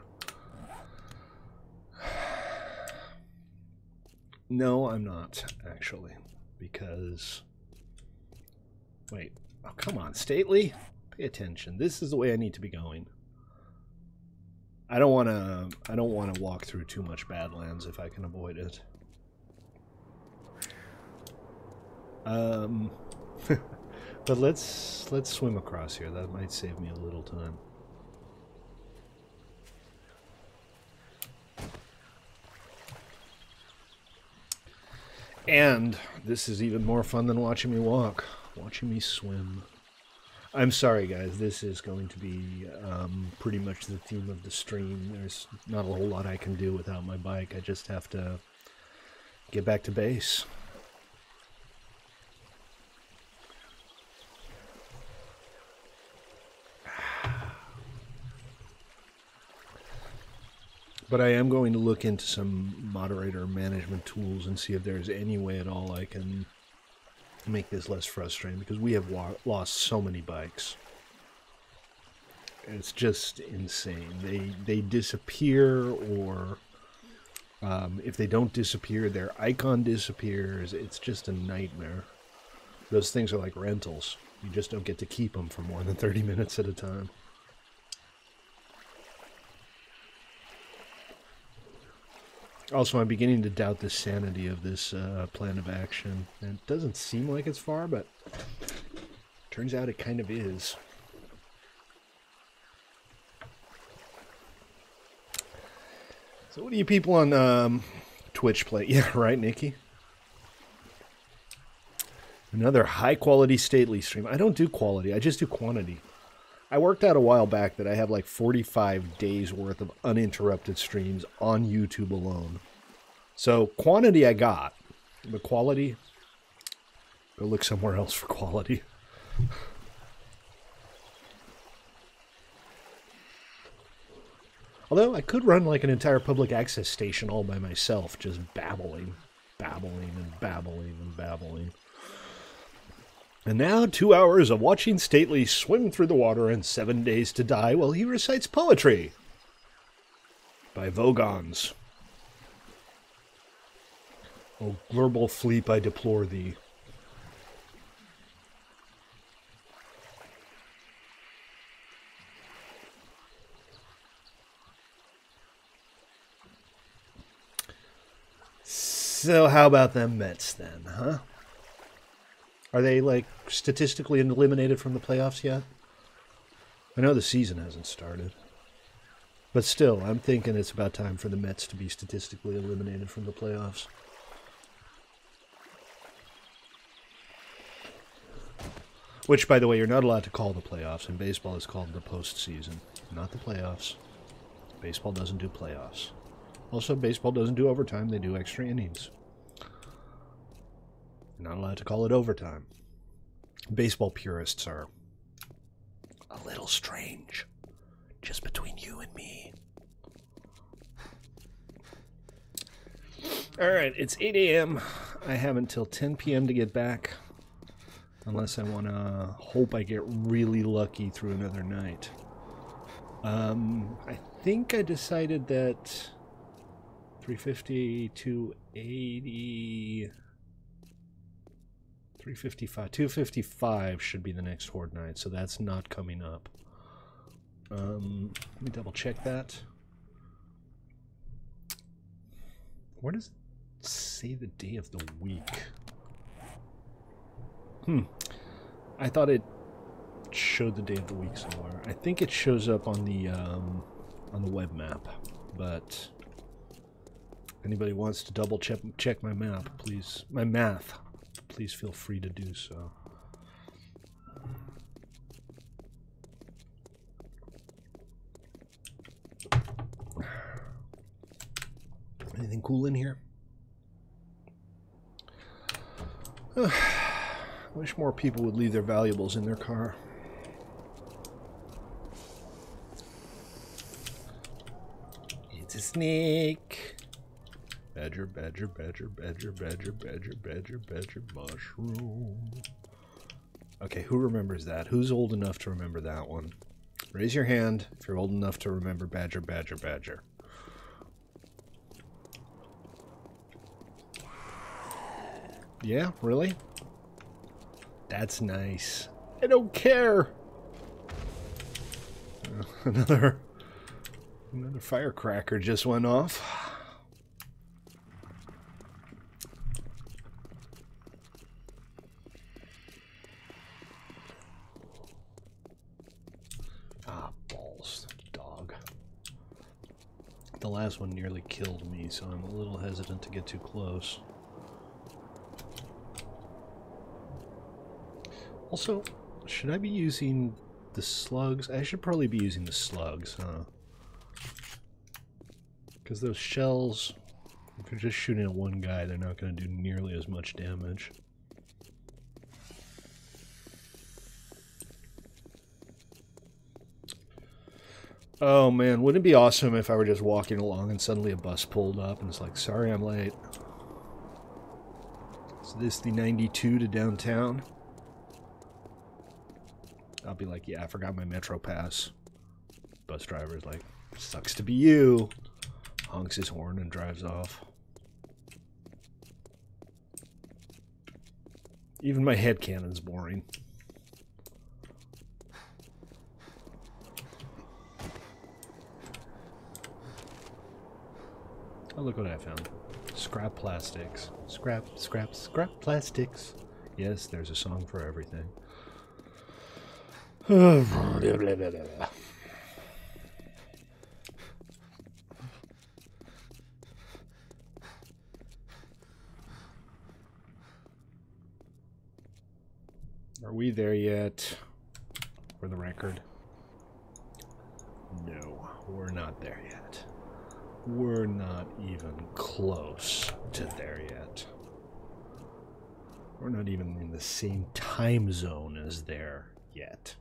Speaker 1: No, I'm not, actually, because... Wait, oh, come on, Stately? Pay attention. This is the way I need to be going. I don't want to walk through too much Badlands if I can avoid it. But let's swim across here. That might save me a little time. And this is even more fun than watching me walk, watching me swim. I'm sorry, guys. This is going to be pretty much the theme of the stream. There's not a whole lot I can do without my bike. I just have to get back to base. But I am going to look into some moderator management tools and see if there's any way at all I can make this less frustrating, because we have lost so many bikes. It's just insane. They disappear, or if they don't disappear, their icon disappears. It's just a nightmare. Those things are like rentals. You just don't get to keep them for more than 30 minutes at a time. Also, I'm beginning to doubt the sanity of this plan of action. And it doesn't seem like it's far, but turns out it kind of is. So what do you people on Twitch play? Yeah, right, Nikki? Another high-quality stately stream. I don't do quality, I just do quantity. I worked out a while back that I have like 45 days worth of uninterrupted streams on YouTube alone. So quantity I got, but quality, go look somewhere else for quality. Although I could run like an entire public access station all by myself, just babbling, babbling and babbling and babbling. And now 2 hours of watching Stately swim through the water and 7 days to die while he recites poetry. By Vogons. Oh, verbal fleep, I deplore thee. So how about them Mets then, huh? Are they, like, statistically eliminated from the playoffs yet? I know the season hasn't started. But still, I'm thinking it's about time for the Mets to be statistically eliminated from the playoffs. Which, by the way, you're not allowed to call the playoffs. In baseball, it's called the postseason, not the playoffs. Baseball doesn't do playoffs. Also, baseball doesn't do overtime. They do extra innings. You're not allowed to call it overtime. Baseball purists are a little strange. Just between you and me. Alright, it's 8 a.m. I have until 10 p.m. to get back. Unless I want to hope I get really lucky through another night. I think I decided that 350, 280... 355, 255 should be the next Horde night, so that's not coming up. Let me double check that. Where does it say the day of the week? I thought it showed the day of the week somewhere. I think it shows up on the web map, but if anybody wants to double check my map, please, my math, please feel free to do so. Anything cool in here? Wish more people would leave their valuables in their car. It's a snake. Badger, badger, badger, badger, badger, badger, badger, badger, mushroom. Okay, who remembers that? Who's old enough to remember that one? Raise your hand if you're old enough to remember badger, badger, badger. Yeah, really? That's nice. I don't care. Another firecracker just went off. the last one nearly killed me, so I'm a little hesitant to get too close. Also, should I be using the slugs? I should probably be using the slugs, huh? Because those shells, if you're just shooting at one guy, they're not going to do nearly as much damage. Oh man, wouldn't it be awesome if I were just walking along and suddenly a bus pulled up and it's like, sorry I'm late. Is this the 92 to downtown? I'll be like, yeah, I forgot my Metro pass. Bus driver's like, sucks to be you. Honks his horn and drives off. Even my headcanon's boring. Oh, look what I found. Scrap plastics. Scrap, scrap, scrap plastics. Yes, there's a song for everything. Are we there yet? For the record? No, we're not there yet. We're not even close to there yet. We're not even in the same time zone as there yet.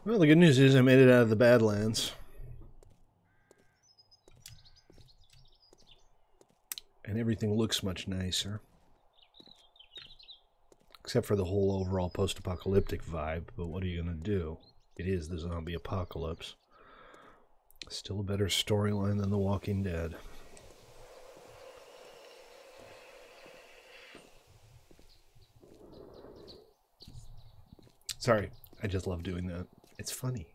Speaker 1: Well, the good news is I made it out of the Badlands. And everything looks much nicer. Except for the whole overall post-apocalyptic vibe, but what are you going to do? It is the zombie apocalypse. Still a better storyline than The Walking Dead. Sorry, I just love doing that. It's funny.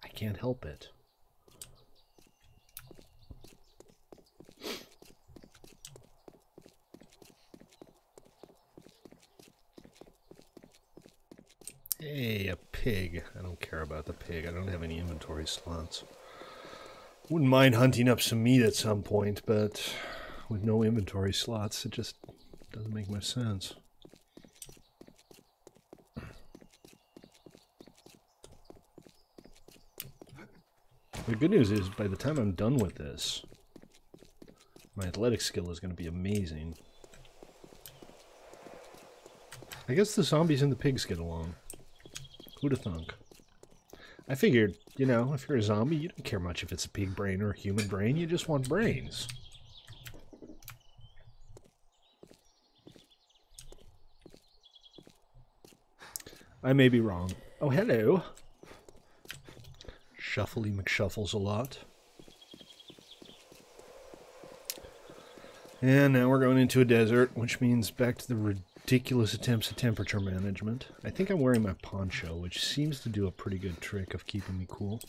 Speaker 1: I can't help it. Hey, a pig. I don't care about the pig. I don't have any inventory slots. Wouldn't mind hunting up some meat at some point, but with no inventory slots, it just doesn't make much sense. The good news is, by the time I'm done with this, my athletic skill is going to be amazing. I guess the zombies and the pigs get along. Who'da thunk? I figured, you know, if you're a zombie, you don't care much if it's a pig brain or a human brain, you just want brains. I may be wrong. Oh, hello. Shuffly McShuffles a lot. And now we're going into a desert, which means back to the ridiculous attempts at temperature management. I think I'm wearing my poncho, which seems to do a pretty good trick of keeping me cool.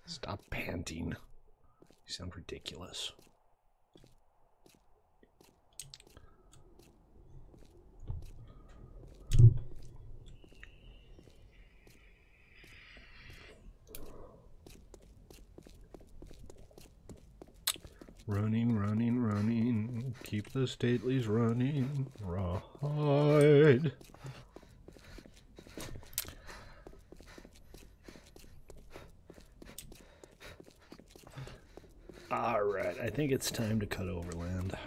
Speaker 1: Stop panting. You sound ridiculous. Running, running, running, keep the statelies running, ride. Alright, I think it's time to cut overland.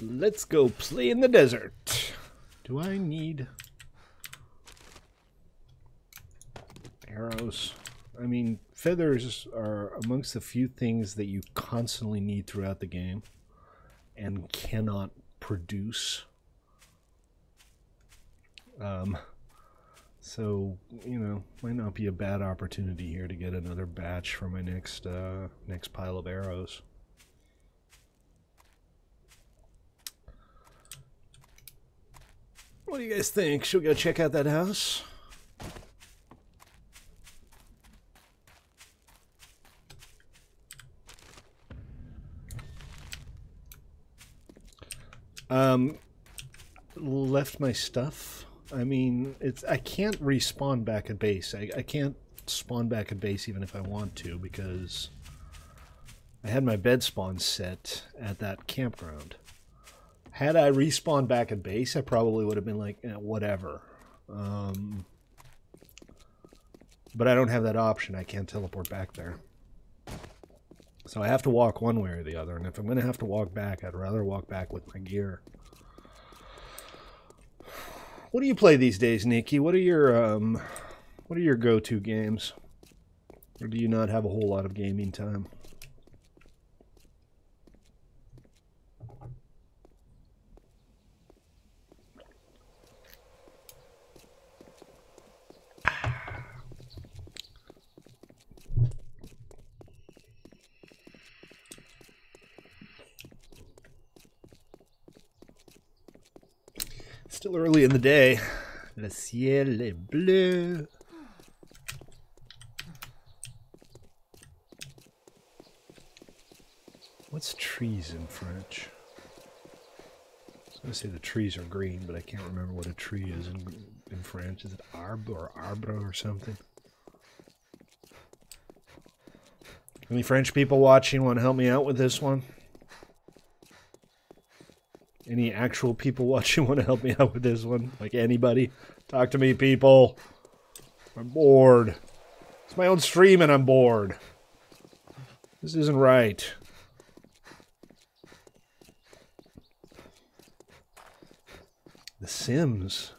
Speaker 1: Let's go play in the desert. Do I need arrows? I mean, feathers are amongst the few things that you constantly need throughout the game and cannot produce. So, you know, might not be a bad opportunity here to get another batch for my next pile of arrows. What do you guys think? Should we go check out that house? Left my stuff. I mean, I can't respawn back at base. I can't spawn back at base even if I want to, because I had my bed spawn set at that campground. Had I respawned back at base, I probably would have been like, whatever. But I don't have that option. I can't teleport back there. So I have to walk one way or the other, and if I'm going to have to walk back, I'd rather walk back with my gear. What do you play these days, Nikki? What are your go-to games? Or do you not have a whole lot of gaming time? Still early in the day. Le ciel est bleu. What's trees in French? I was going to say the trees are green, but I can't remember what a tree is in French. Is it arbre or arbre or something? Any French people watching want to help me out with this one? Any actual people watching want to help me out with this one? Like anybody? Talk to me, people. I'm bored. It's my own stream and I'm bored. This isn't right. The Sims.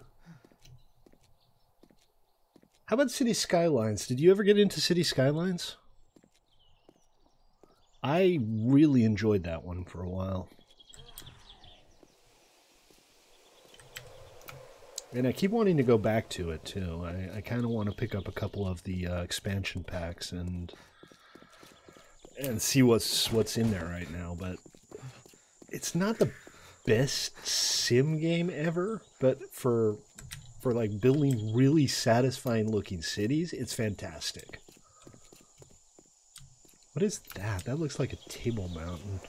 Speaker 1: How about City Skylines? Did you ever get into City Skylines? I really enjoyed that one for a while. And I keep wanting to go back to it, too. I kind of want to pick up a couple of the expansion packs and see what's in there right now. But it's not the best sim game ever, but for like building really satisfying looking cities, it's fantastic. What is that? That looks like a table mountain.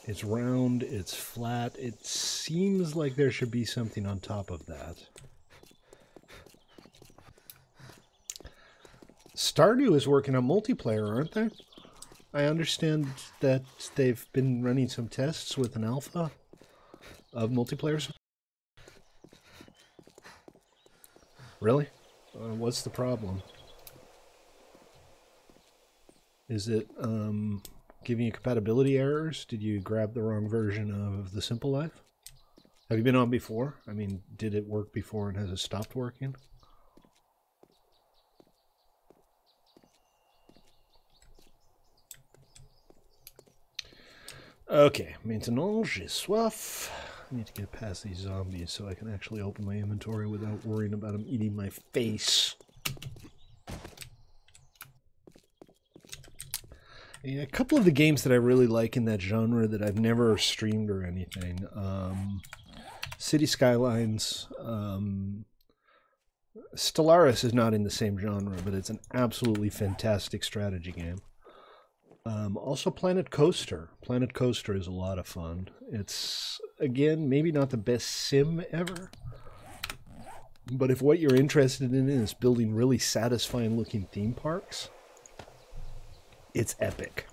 Speaker 1: It's round, it's flat, it seems like there should be something on top of that. Stardew is working on multiplayer, aren't they? I understand that they've been running some tests with an alpha of multiplayer. Really? What's the problem? Is it, giving you compatibility errors? Did you grab the wrong version of The Simple Life? Have you been on before? I mean, did it work before and has it stopped working? Okay, maintenant j'ai soif. I need to get past these zombies so I can actually open my inventory without worrying about them eating my face. Yeah, a couple of the games that I really like in that genre that I've never streamed or anything. City Skylines. Stellaris is not in the same genre, but it's an absolutely fantastic strategy game. Also Planet Coaster. Planet Coaster is a lot of fun. It's, again, maybe not the best sim ever. But if what you're interested in is building really satisfying looking theme parks, it's epic.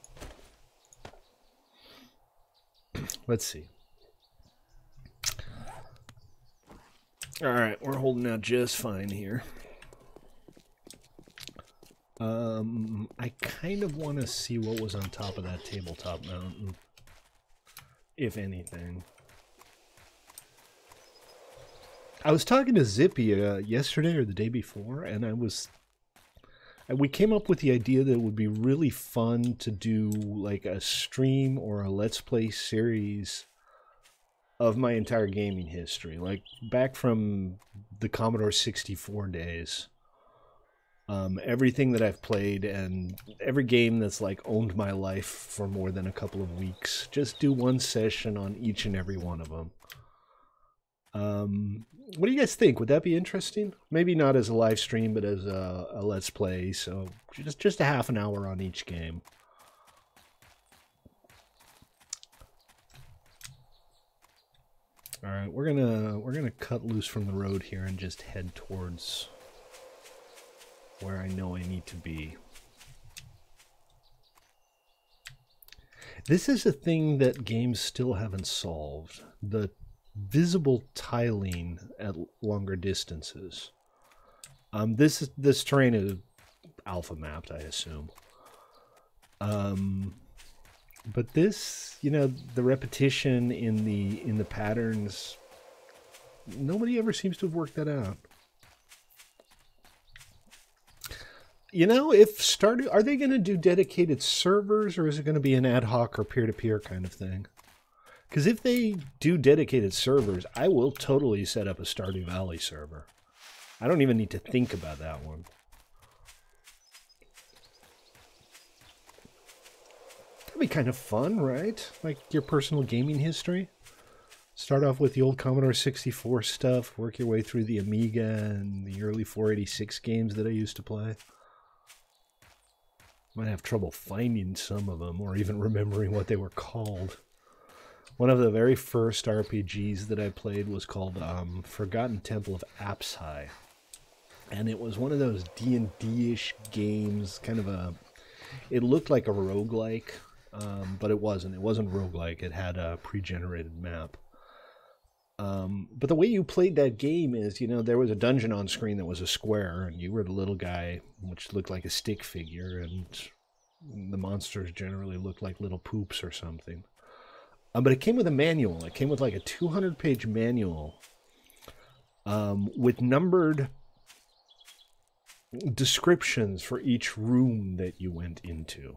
Speaker 1: Let's see. Alright, we're holding out just fine here. I kind of want to see what was on top of that tabletop mountain, if anything. I was talking to Zippy yesterday or the day before, and we came up with the idea that it would be really fun to do like a stream or a Let's Play series of my entire gaming history, like back from the Commodore 64 days. Everything that I've played and every game that's like owned my life for more than a couple of weeks. Just do one session on each and every one of them. What do you guys think? Would that be interesting? Maybe not as a live stream, but as a let's play. So just a half an hour on each game. All right, we're gonna cut loose from the road here and just head towards where I know I need to be. This is a thing that games still haven't solved. The visible tiling at longer distances. This terrain is alpha mapped, I assume. But this, you know, the repetition in the patterns, nobody ever seems to have worked that out. You know, if Stardew, are they going to do dedicated servers, or is it going to be an ad hoc or peer-to-peer kind of thing? Because if they do dedicated servers, I will totally set up a Stardew Valley server. I don't even need to think about that one. That'd be kind of fun, right? Like your personal gaming history. Start off with the old Commodore 64 stuff, work your way through the Amiga and the early 486 games that I used to play. Might have trouble finding some of them or even remembering what they were called. One of the very first RPGs that I played was called Forgotten Temple of Apshai. And it was one of those D&D-ish games, kind of a... It looked like a roguelike, but it wasn't. It wasn't roguelike. It had a pre-generated map. But the way you played that game is, you know, there was a dungeon on screen that was a square, and you were the little guy, which looked like a stick figure, and the monsters generally looked like little poops or something. But it came with a manual. It came with like a 200-page manual with numbered descriptions for each room that you went into.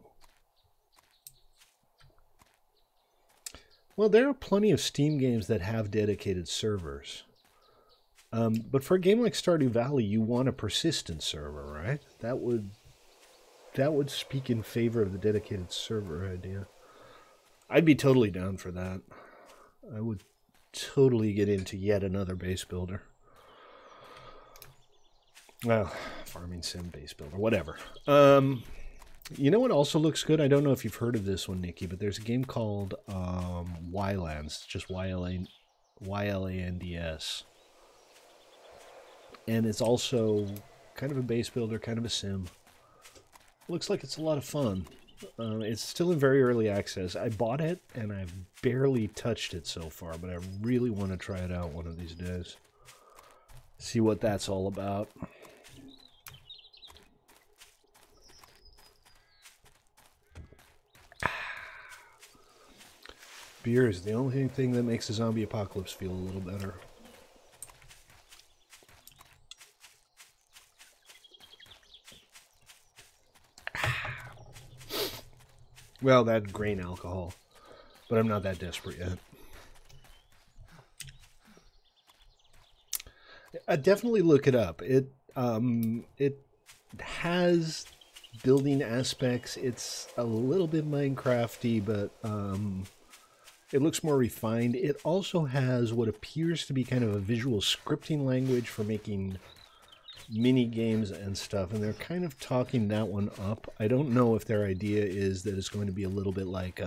Speaker 1: Well, there are plenty of Steam games that have dedicated servers. But for a game like Stardew Valley, you want a persistent server, right? That would speak in favor of the dedicated server idea. I'd be totally down for that. I would totally get into yet another base builder. Well, farming sim, base builder, whatever. You know what also looks good? I don't know if you've heard of this one, Nikki, but there's a game called Ylands, just Y-L-A-N-D-S. And it's also kind of a base builder, kind of a sim. Looks like it's a lot of fun. It's still in very early access. I bought it, and I've barely touched it so far, but I really want to try it out one of these days. See what that's all about. Beer is the only thing that makes a zombie apocalypse feel a little better. Well, that grain alcohol, but I'm not that desperate yet. Definitely look it up. It has building aspects. It's a little bit Minecrafty, but it looks more refined. It also has what appears to be kind of a visual scripting language for making mini games and stuff, and they're kind of talking that one up. I don't know if their idea is that it's going to be a little bit like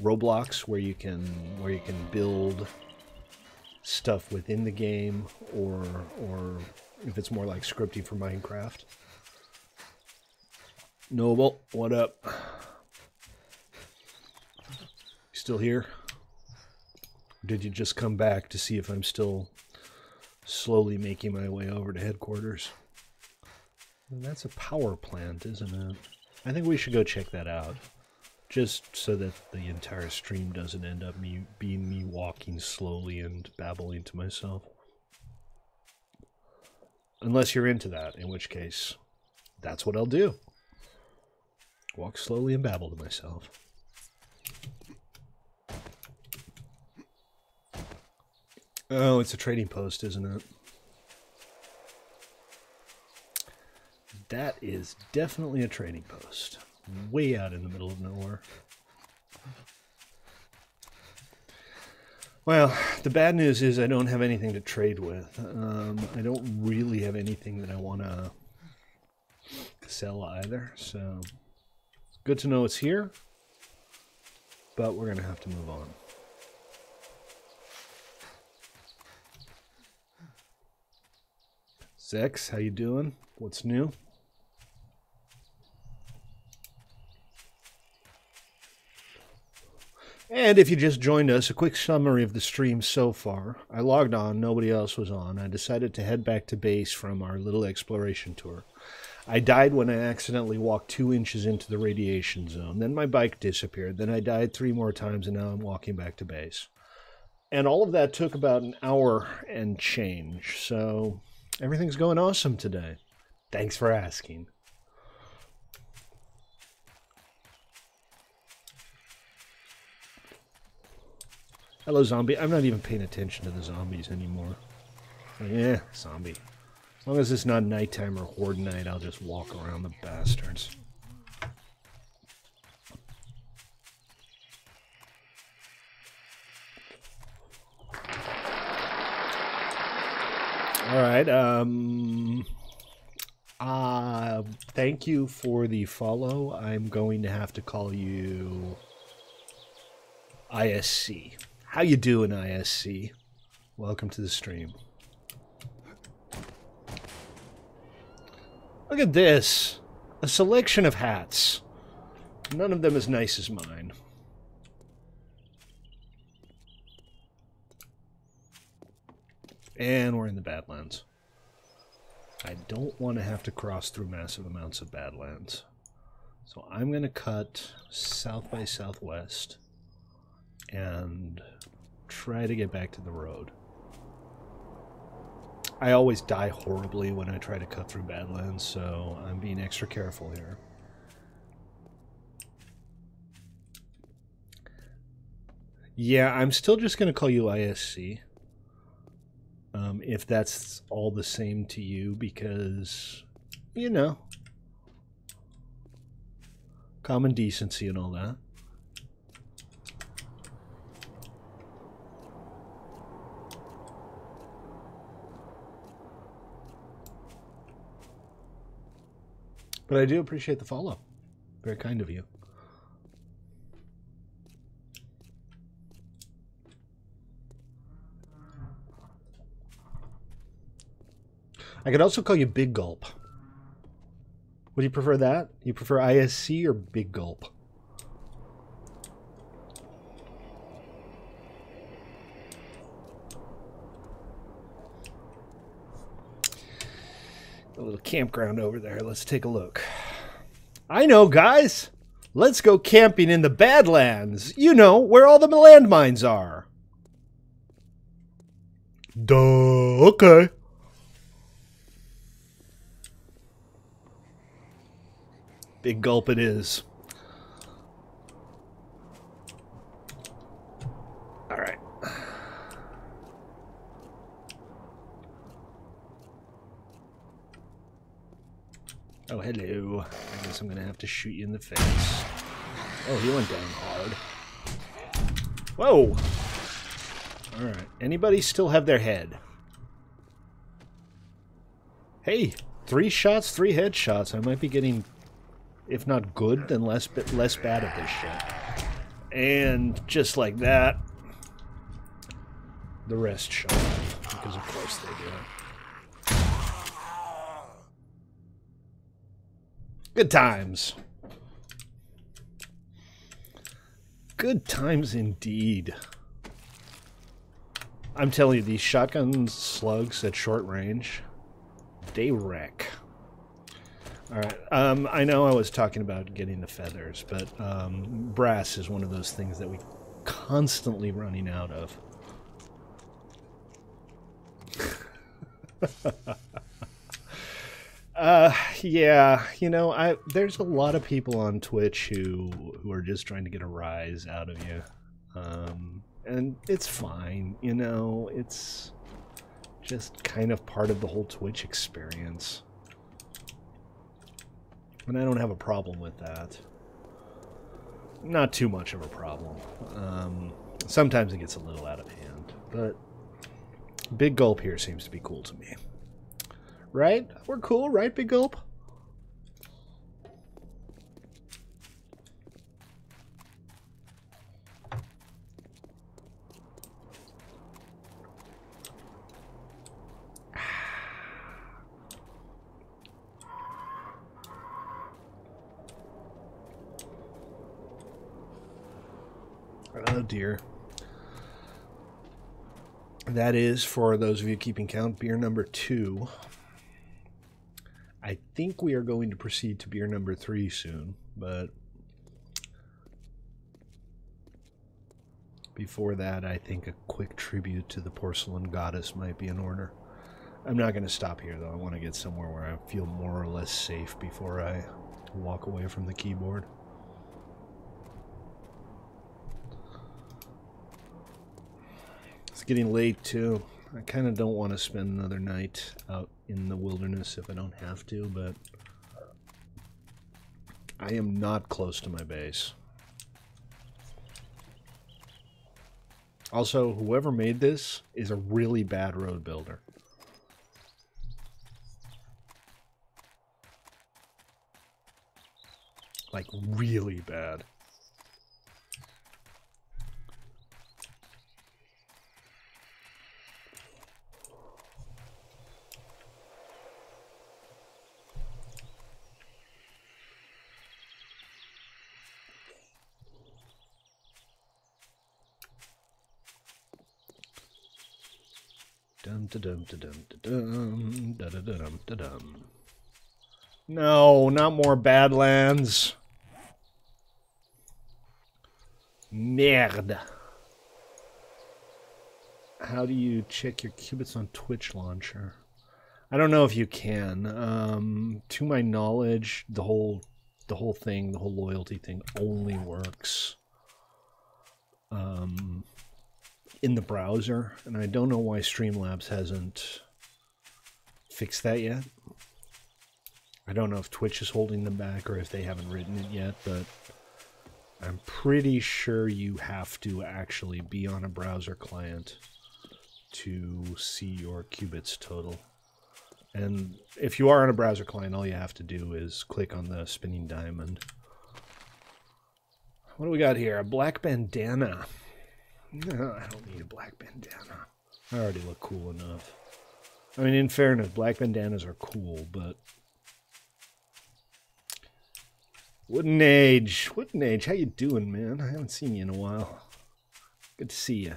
Speaker 1: Roblox, where you can build stuff within the game, or if it's more like scripting for Minecraft. Noble, what up? Still here? Did you just come back to see if I'm still slowly making my way over to headquarters? And that's a power plant, isn't it? I think we should go check that out, just so that the entire stream doesn't end up being me walking slowly and babbling to myself. Unless you're into that, in which case, that's what I'll do. Walk slowly and babble to myself. Oh, it's a trading post, isn't it? That is definitely a trading post. Way out in the middle of nowhere. Well, The bad news is I don't have anything to trade with. I don't really have anything that I want to sell either, so it's good to know it's here, but we're going to have to move on. Zex, how you doing? What's new? And if you just joined us, a quick summary of the stream so far. I logged on, nobody else was on. I decided to head back to base from our little exploration tour. I died when I accidentally walked 2 inches into the radiation zone. Then my bike disappeared. Then I died 3 more times, and now I'm walking back to base. And all of that took about an hour and change. So everything's going awesome today. Thanks for asking. Hello, zombie. I'm not even paying attention to the zombies anymore. Like, yeah, zombie. As long as it's not nighttime or horde night, I'll just walk around the bastards. Alright, thank you for the follow. I'm going to have to call you ISC. How you doing, ISC? Welcome to the stream. Look at this. A selection of hats. None of them as nice as mine. And we're in the Badlands. I don't want to have to cross through massive amounts of Badlands. So I'm going to cut south by southwest and try to get back to the road. I always die horribly when I try to cut through Badlands, so I'm being extra careful here. Yeah, I'm still just going to call you ISC. If that's all the same to you, because, you know, common decency and all that. But I do appreciate the follow. Very kind of you. I could also call you Big Gulp. Would you prefer that? You prefer ISC or Big Gulp? A little campground over there. Let's take a look. I know, guys. Let's go camping in the Badlands. You know, where all the landmines are. Duh. Okay. Big Gulp it is. All right. Oh, hello. I guess I'm going to have to shoot you in the face. Oh, he went down hard. Whoa. All right. Anybody still have their head? Hey, 3 shots, 3 headshots. I might be getting, if not good, then less bad at this shit. And just like that, the rest shot off, because of course they do. Good times. Good times indeed. I'm telling you, these shotgun slugs at short range, they wreck. Alright, I know I was talking about getting the feathers, but brass is one of those things that we constantly running out of. Yeah, you know, there's a lot of people on Twitch who are just trying to get a rise out of you. And it's fine, you know, it's just kind of part of the whole Twitch experience. And I don't have a problem with that. Not too much of a problem. Sometimes it gets a little out of hand. But Big Gulp here seems to be cool to me. Right? We're cool, right, Big Gulp? Oh dear. That is, for those of you keeping count, beer number 2. I think we are going to proceed to beer number 3 soon, but before that, I think a quick tribute to the porcelain goddess might be in order. I'm not going to stop here, though. I want to get somewhere where I feel more or less safe before I walk away from the keyboard. It's getting late, too. I kind of don't want to spend another night out in the wilderness if I don't have to, but I am not close to my base. Also, whoever made this is a really bad road builder. Like, really bad. No, not more Badlands. Merde. How do you check your qubits on Twitch launcher? I don't know if you can. To my knowledge, the whole thing, the whole loyalty thing, only works in the browser, and I don't know why Streamlabs hasn't fixed that yet. I don't know if Twitch is holding them back or if they haven't written it yet, but I'm pretty sure you have to actually be on a browser client to see your qubits total. And if you are on a browser client, all you have to do is click on the spinning diamond. What do we got here? A black bandana. No, I don't need a black bandana. I already look cool enough. I mean, in fairness, black bandanas are cool, but... Wooden Age. Wooden Age, how you doing, man? I haven't seen you in a while. Good to see you.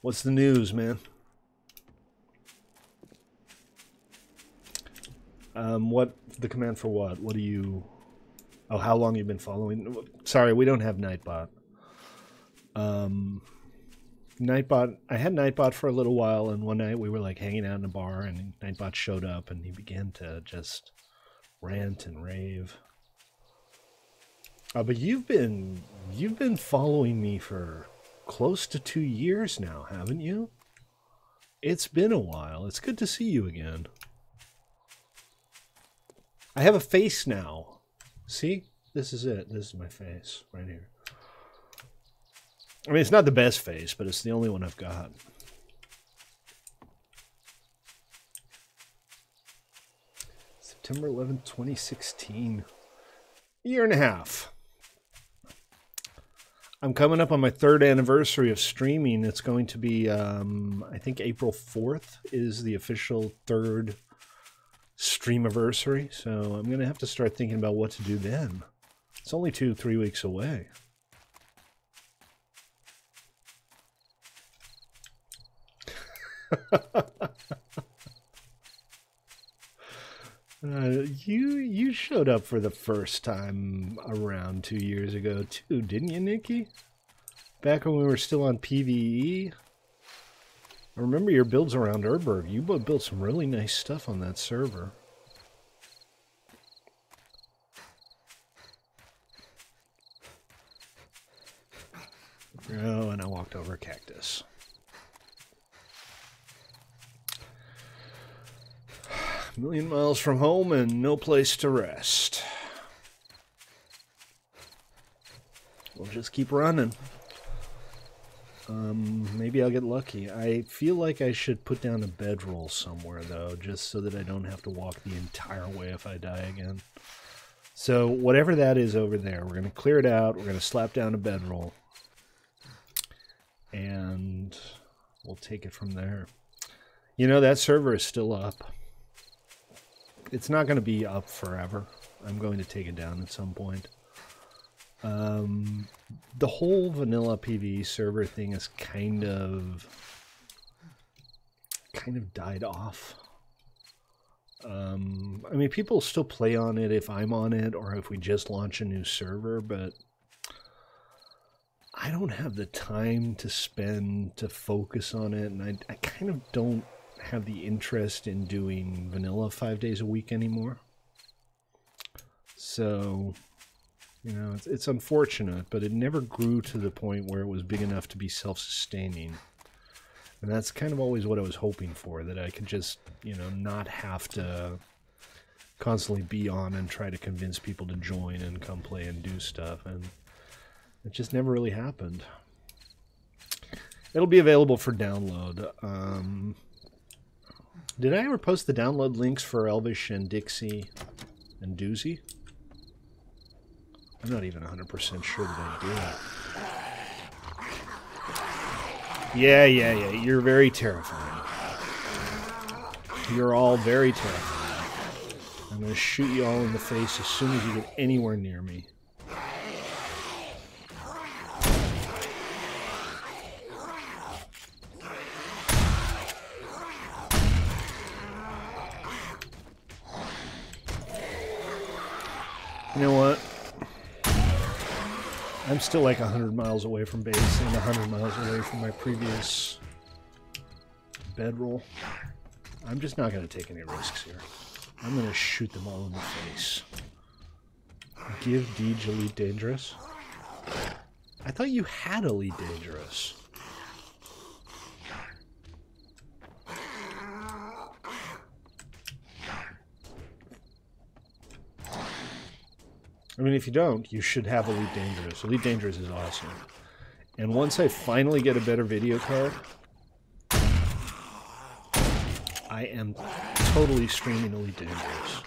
Speaker 1: What's the news, man? What, the command for what? What do you... Oh, how long you've been following? Sorry, we don't have Nightbot. Nightbot, I had Nightbot for a little while, and one night we were like hanging out in a bar, and Nightbot showed up, and he began to just rant and rave. But you've been following me for close to 2 years now, haven't you? It's been a while. It's good to see you again. I have a face now. See? This is it. This is my face right here. I mean, it's not the best face, but it's the only one I've got. September 11th, 2016. Year and a half. I'm coming up on my 3rd anniversary of streaming. It's going to be, I think April 4th is the official 3rd streamiversary. So I'm going to have to start thinking about what to do then. It's only 2-3 weeks away. You showed up for the first time around 2 years ago too, didn't you, Nikki? Back when we were still on PvE. I remember your builds around Urberg. You built some really nice stuff on that server. Oh, and I walked over a cactus. A million miles from home and no place to rest. We'll just keep running. Maybe I'll get lucky. I feel like I should put down a bedroll somewhere, though, just so that I don't have to walk the entire way if I die again. So whatever that is over there, we're going to clear it out. We're going to slap down a bedroll. And we'll take it from there. You know, that server is still up. It's not going to be up forever. I'm going to take it down at some point. The whole vanilla PvE server thing is kind of died off. I mean, people still play on it if I'm on it or if we just launch a new server, but I don't have the time to spend to focus on it, and I kind of don't have the interest in doing vanilla 5 days a week anymore. So, you know, it's unfortunate, but it never grew to the point where it was big enough to be self-sustaining. And that's kind of always what I was hoping for, that I could just, you know, not have to constantly be on and try to convince people to join and come play and do stuff. And it just never really happened. It'll be available for download. Did I ever post the download links for Elvish and Dixie and Doozy? I'm not even 100% sure that I did. Yeah. You're very terrifying. You're all very terrifying. I'm going to shoot you all in the face as soon as you get anywhere near me. You know what? I'm still like 100 miles away from base and 100 miles away from my previous bedroll. I'm just not going to take any risks here. I'm going to shoot them all in the face. Give Deej Elite Dangerous? I thought you had Elite Dangerous. I mean, if you don't, you should have Elite Dangerous. Elite Dangerous is awesome. And once I finally get a better video card, I am totally streaming Elite Dangerous.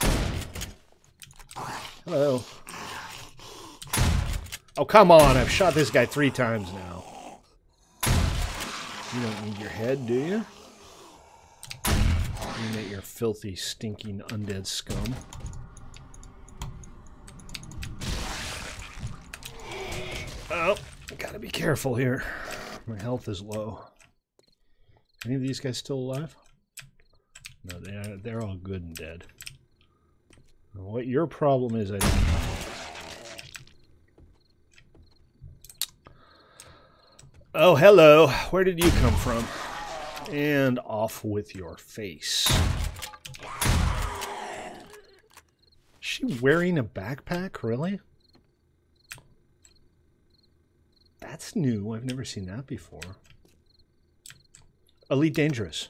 Speaker 1: Hello. Oh, come on. I've shot this guy 3 times now. You don't need your head, do you? You met your filthy, stinking, undead scum. Oh, gotta be careful here. My health is low. Any of these guys still alive? No, they're all good and dead. What your problem is, I don't know. Oh, hello. Where did you come from? And off with your face. Is she wearing a backpack? Really? That's new. I've never seen that before. Elite Dangerous.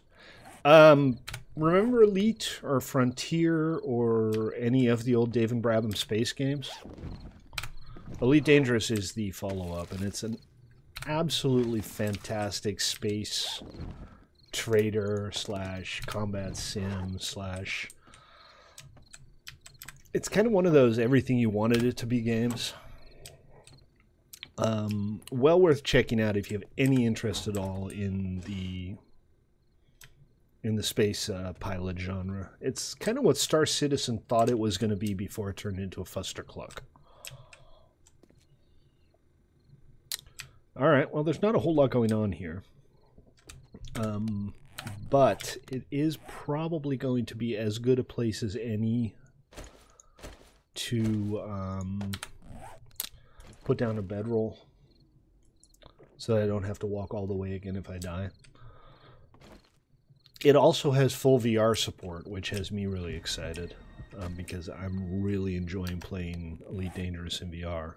Speaker 1: Remember Elite or Frontier or any of the old Dave and Brabham space games? Elite Dangerous is the follow-up, and it's an absolutely fantastic space trader slash combat sim slash... It's kind of one of those everything you wanted it to be games. Well worth checking out if you have any interest at all in the space pilot genre. It's kind of what Star Citizen thought it was going to be before it turned into a fustercluck. All right, well, there's not a whole lot going on here. But it is probably going to be as good a place as any to put down a bedroll so that I don't have to walk all the way again if I die. It also has full VR support, which has me really excited because I'm really enjoying playing Elite Dangerous in VR.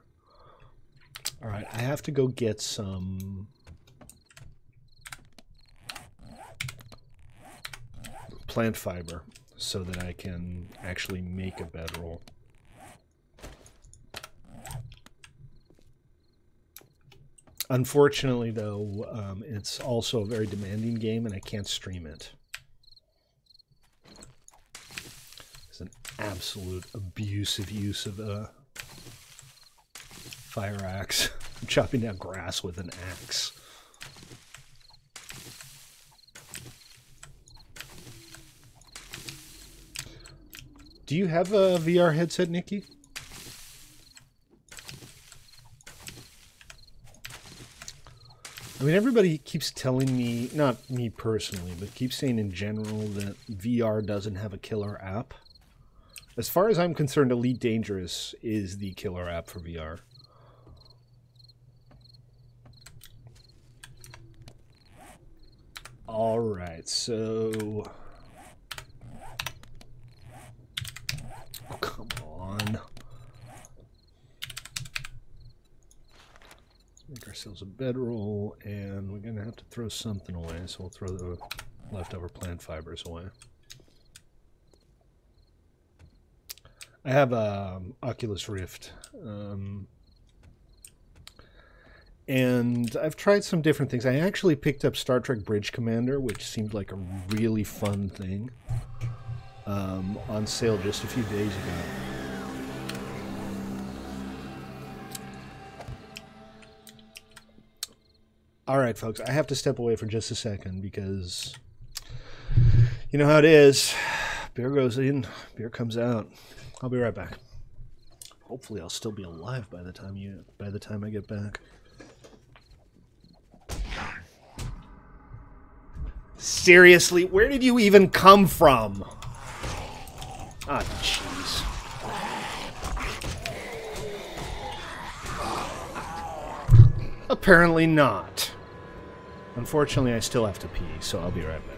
Speaker 1: All right, I have to go get some plant fiber so that I can actually make a bedroll. Unfortunately, though, it's also a very demanding game, and I can't stream it. It's an absolute abusive use of a fire axe. I'm chopping down grass with an axe. Do you have a VR headset, Nikki? I mean, everybody keeps telling me, not me personally, but keeps saying in general that VR doesn't have a killer app. As far as I'm concerned, Elite Dangerous is the killer app for VR. All right, so... Oh, come on. Make ourselves a bedroll, and we're going to have to throw something away, so we'll throw the leftover plant fibers away. I have Oculus Rift, and I've tried some different things. I actually picked up Star Trek Bridge Commander, which seemed like a really fun thing, on sale just a few days ago. All right, folks, I have to step away for just a second because you know how it is. Beer goes in, beer comes out. I'll be right back. Hopefully I'll still be alive by the time I get back. Seriously, where did you even come from? Ah, jeez. Apparently not. Unfortunately, I still have to pee, so I'll be right back.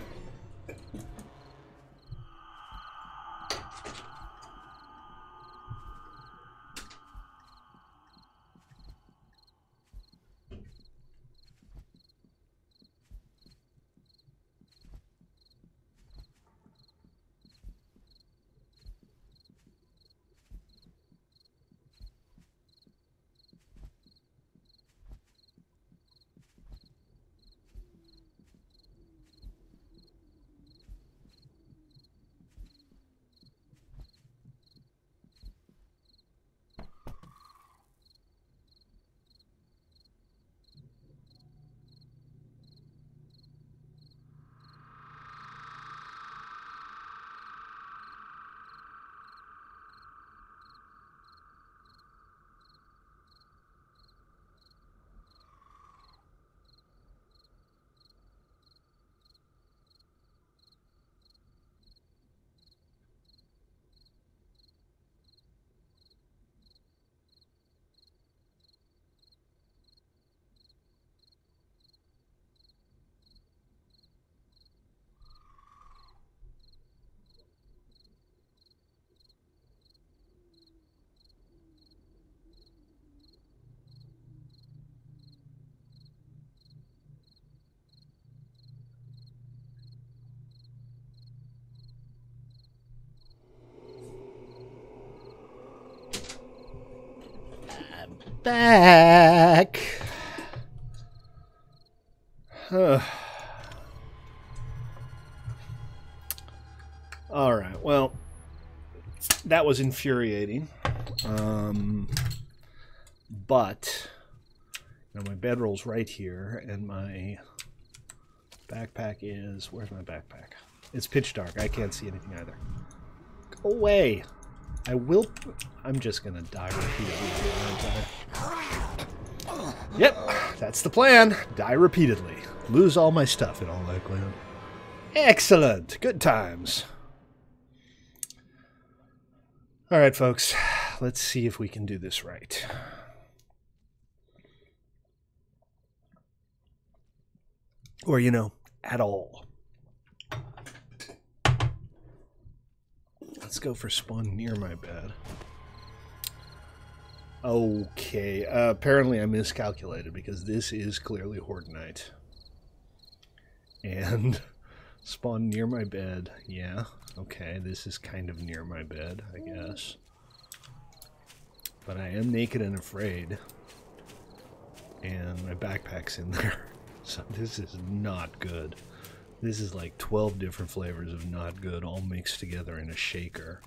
Speaker 1: Back. All right. Well, that was infuriating. But you know, my bedroll's right here, and my backpack is... Where's my backpack? It's pitch dark. I can't see anything either. Go away. I will... I'm just going to die repeatedly, aren't I? Yep, that's the plan. Die repeatedly. Lose all my stuff in all likelihood. Excellent. Good times. All right, folks. Let's see if we can do this right. Or, you know, at all. Let's go for spawn near my bed. Okay, apparently I miscalculated because this is clearly Horde Night. And spawn near my bed, yeah, okay, this is kind of near my bed, I guess. But I am naked and afraid. and my backpack's in there. So this is not good. This is like 12 different flavors of not good all mixed together in a shaker.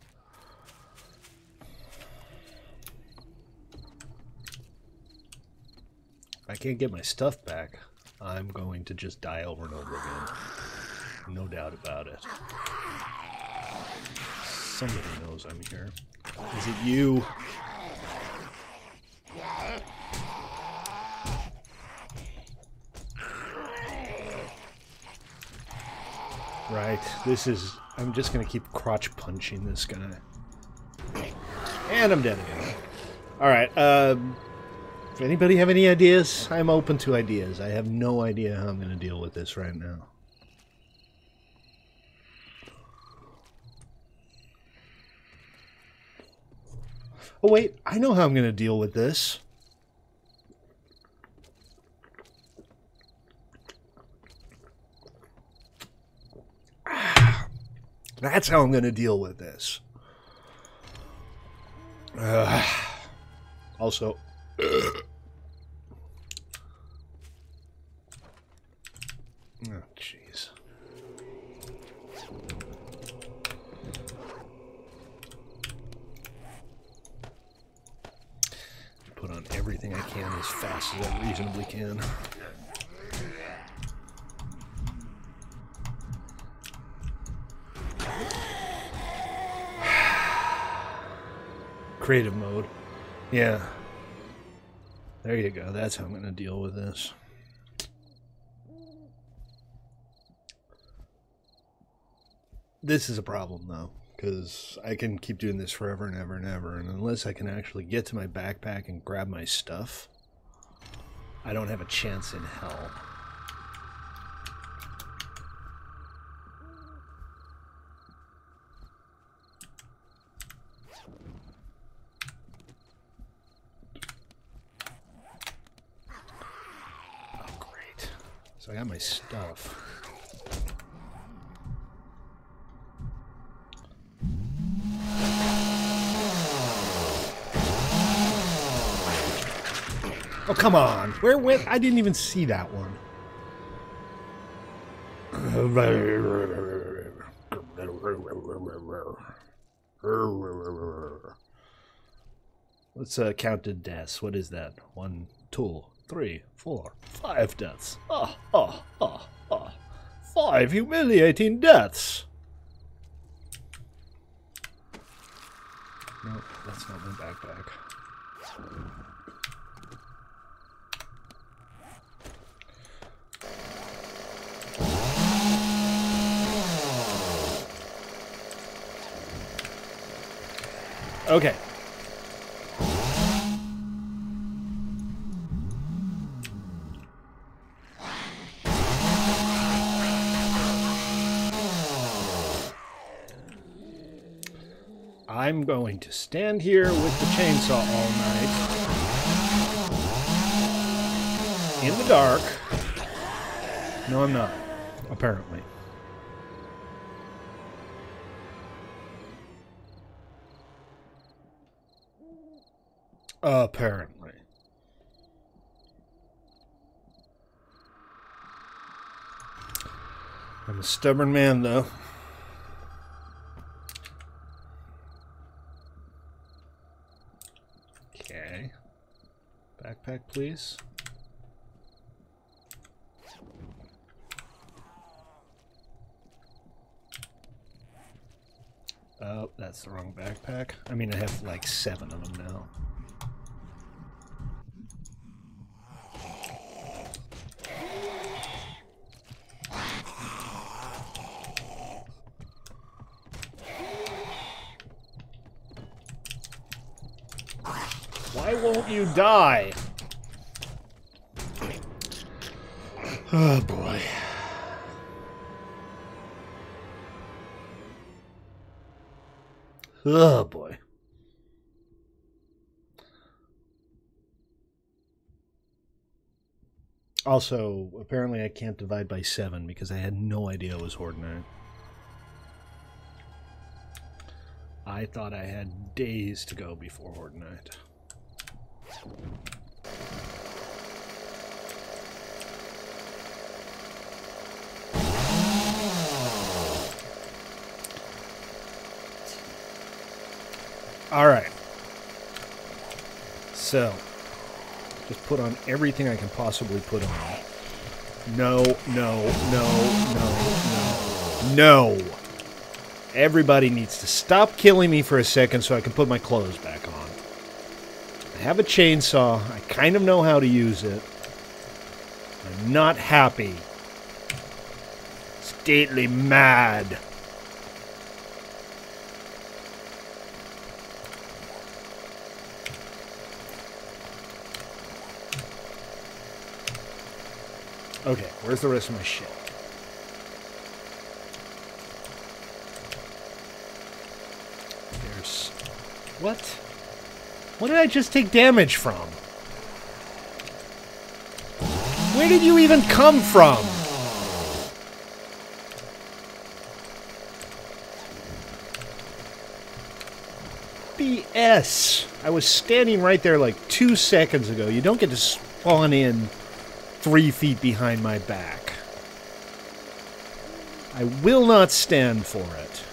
Speaker 1: If I can't get my stuff back, I'm going to just die over and over again. No doubt about it. Somebody knows I'm here. Is it you? Right, this is... I'm just gonna keep crotch punching this guy. And I'm dead again. Alright, if anybody have any ideas, I'm open to ideas. I have no idea how I'm gonna deal with this right now. Oh wait, I know how I'm gonna deal with this. That's how I'm going to deal with this. Also... oh, jeez. Put on everything I can as fast as I reasonably can. Creative mode. Yeah. There you go. That's how I'm going to deal with this. This is a problem, though, because I can keep doing this forever and ever and ever, and unless I can actually get to my backpack and grab my stuff, I don't have a chance in hell. So I got my stuff. Oh, come on. Where went? I didn't even see that one. Let's count the deaths. What is that? 1, 2, 3, 4, 5 deaths. 5 humiliating deaths. No, that's not my backpack. Okay. I'm going to stand here with the chainsaw all night. In the dark. No, I'm not. Apparently. Apparently. I'm a stubborn man, though. Okay. Backpack, please. Oh, that's the wrong backpack. I mean, I have like 7 of them now. Why won't you die? Oh boy. Oh boy. Also, apparently I can't divide by 7 because I had no idea it was Horde Night. I thought I had days to go before Horde Night. Alright. So, just put on everything I can possibly put on. No, no, no, no, no. No! Everybody needs to stop killing me for a second so I can put my clothes back on. I have a chainsaw. I kind of know how to use it. I'm not happy. Stately mad. Okay, where's the rest of my shit? There's... What? What did I just take damage from? Where did you even come from? BS. I was standing right there like 2 seconds ago. You don't get to spawn in 3 feet behind my back. I will not stand for it.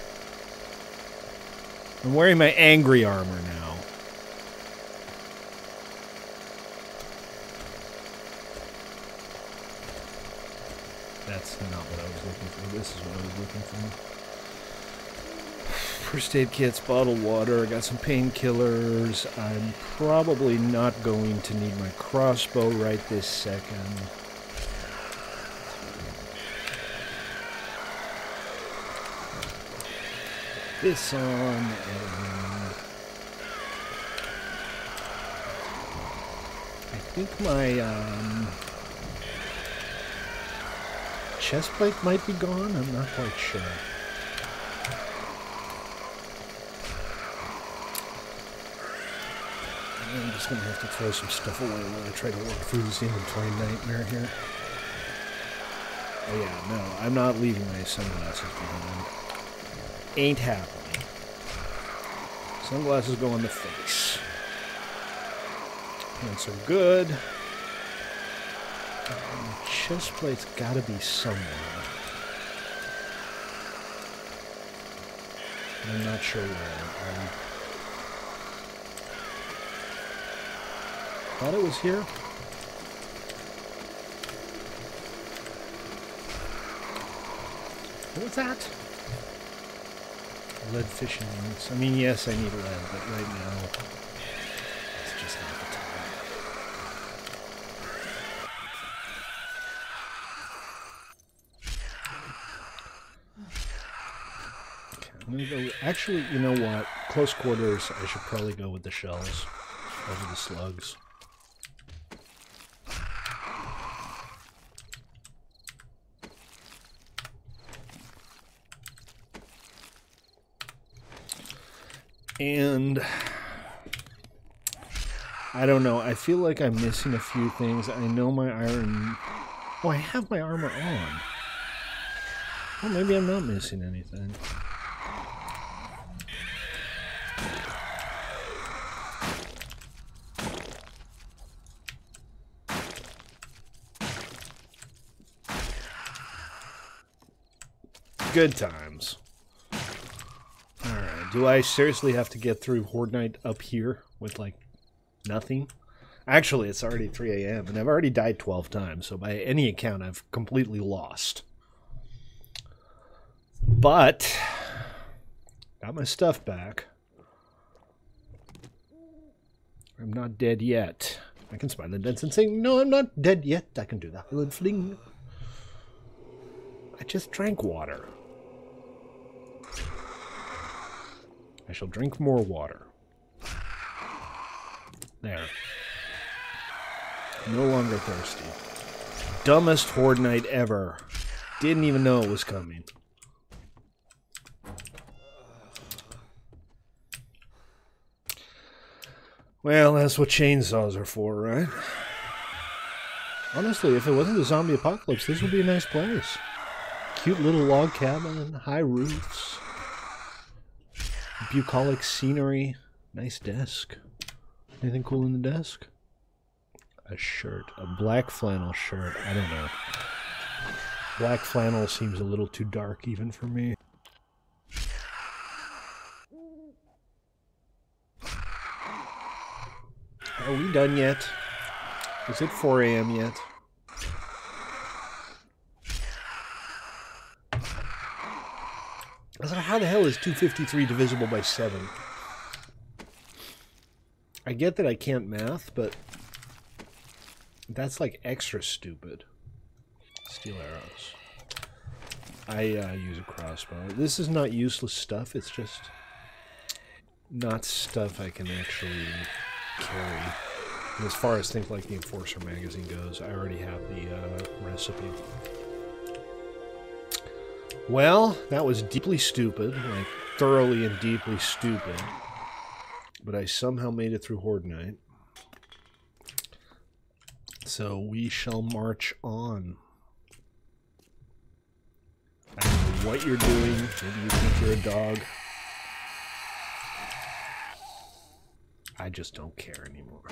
Speaker 1: I'm wearing my angry armor now. That's not what I was looking for. This is what I was looking for. First aid kits, bottled water, I got some painkillers. I'm probably not going to need my crossbow right this second. This on, and I think my chest plate might be gone. I'm not quite sure. I'm just going to have to throw some stuff away while I try to work through this inventory nightmare here. Oh yeah, no, I'm not leaving my sunglasses behind. Ain't happening. Sunglasses go on the face. Pants are good. Chest plate's gotta be somewhere. I'm not sure where. Thought it was here. What was that? Lead fishing links. I mean, yes, I need lead, but right now, it's just not the time. Okay, I'm gonna go... Actually, you know what? Close quarters, I should probably go with the shells over the slugs. And I don't know, I feel like I'm missing a few things. I know my iron... Oh, I have my armor on. Well, maybe I'm not missing anything. Good times. Do I seriously have to get through Horde Night up here with, like, nothing? Actually, it's already 3 a.m., and I've already died 12 times, so by any account, I've completely lost. But, got my stuff back. I'm not dead yet. I can smile at dead and say, no, I'm not dead yet. I can do that Highland fling. I just drank water. I shall drink more water. There. No longer thirsty. Dumbest Horde Night ever. Didn't even know it was coming. Well, that's what chainsaws are for, right? Honestly, if it wasn't a zombie apocalypse, this would be a nice place. Cute little log cabin, high roofs. Bucolic scenery. Nice desk. Anything cool in the desk? A shirt. A black flannel shirt. I don't know. Black flannel seems a little too dark even for me. Are we done yet? Is it 4 a.m. yet? I was like, how the hell is 253 divisible by 7? I get that I can't math, but that's like extra stupid. Steel arrows. I use a crossbow. This is not useless stuff, it's just not stuff I can actually carry. And as far as things like the Enforcer magazine goes, I already have the recipe. Well, that was deeply stupid, like thoroughly and deeply stupid. But I somehow made it through Horde Night. So we shall march on. I don't know what you're doing. Maybe you think you're a dog. I just don't care anymore.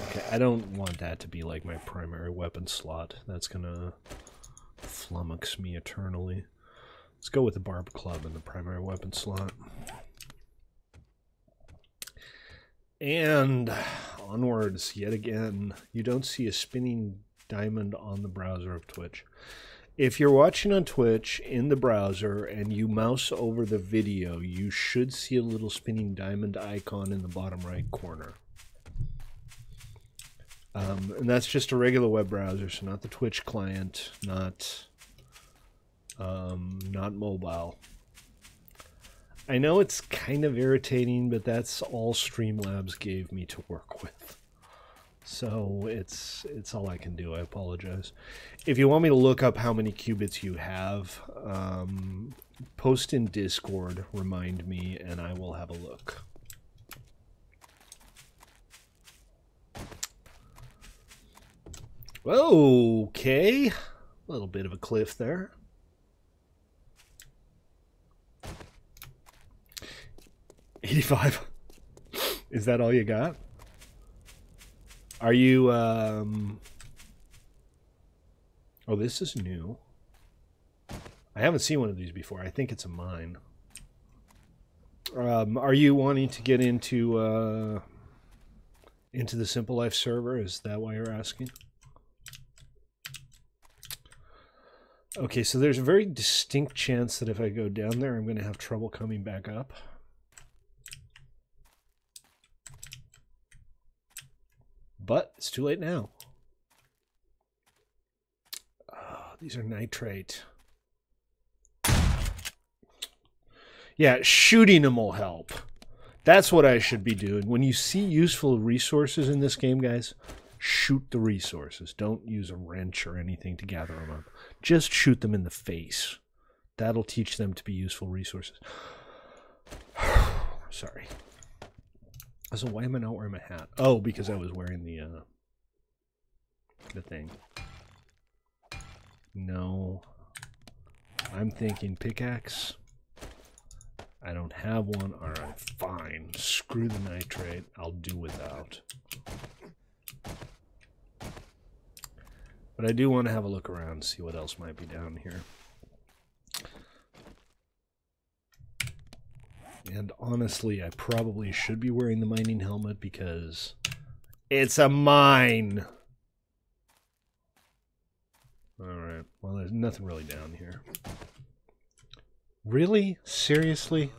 Speaker 1: Okay, I don't want that to be like my primary weapon slot. That's gonna flummox me eternally. Let's go with the barbed club in the primary weapon slot. And onwards, yet again. You don't see a spinning diamond on the browser of Twitch. If you're watching on Twitch in the browser and you mouse over the video, you should see a little spinning diamond icon in the bottom right corner. And that's just a regular web browser, so not the Twitch client, not mobile. I know it's kind of irritating, but that's all Streamlabs gave me to work with. So it's all I can do. I apologize. If you want me to look up how many qubits you have, post in Discord, remind me, and I will have a look. Okay. A little bit of a cliff there. $85. Is that all you got? Are you, oh, this is new. I haven't seen one of these before. I think it's a mine. Are you wanting to get into the Simple Life server? Is that why you're asking? Okay, so there's a very distinct chance that if I go down there, I'm going to have trouble coming back up. But it's too late now. Oh, these are nitrate. Yeah, shooting them will help. That's what I should be doing. When you see useful resources in this game, guys, shoot the resources. Don't use a wrench or anything to gather them up. Just shoot them in the face. That'll teach them to be useful resources. Sorry. So why am I not wearing my hat? Oh, because I was wearing the thing. No. I'm thinking pickaxe. I don't have one. Alright, fine. Screw the nitrate. I'll do without. But I do want to have a look around and see what else might be down here. And honestly, I probably should be wearing the mining helmet because it's a mine. Alright, well, there's nothing really down here. Really? Seriously?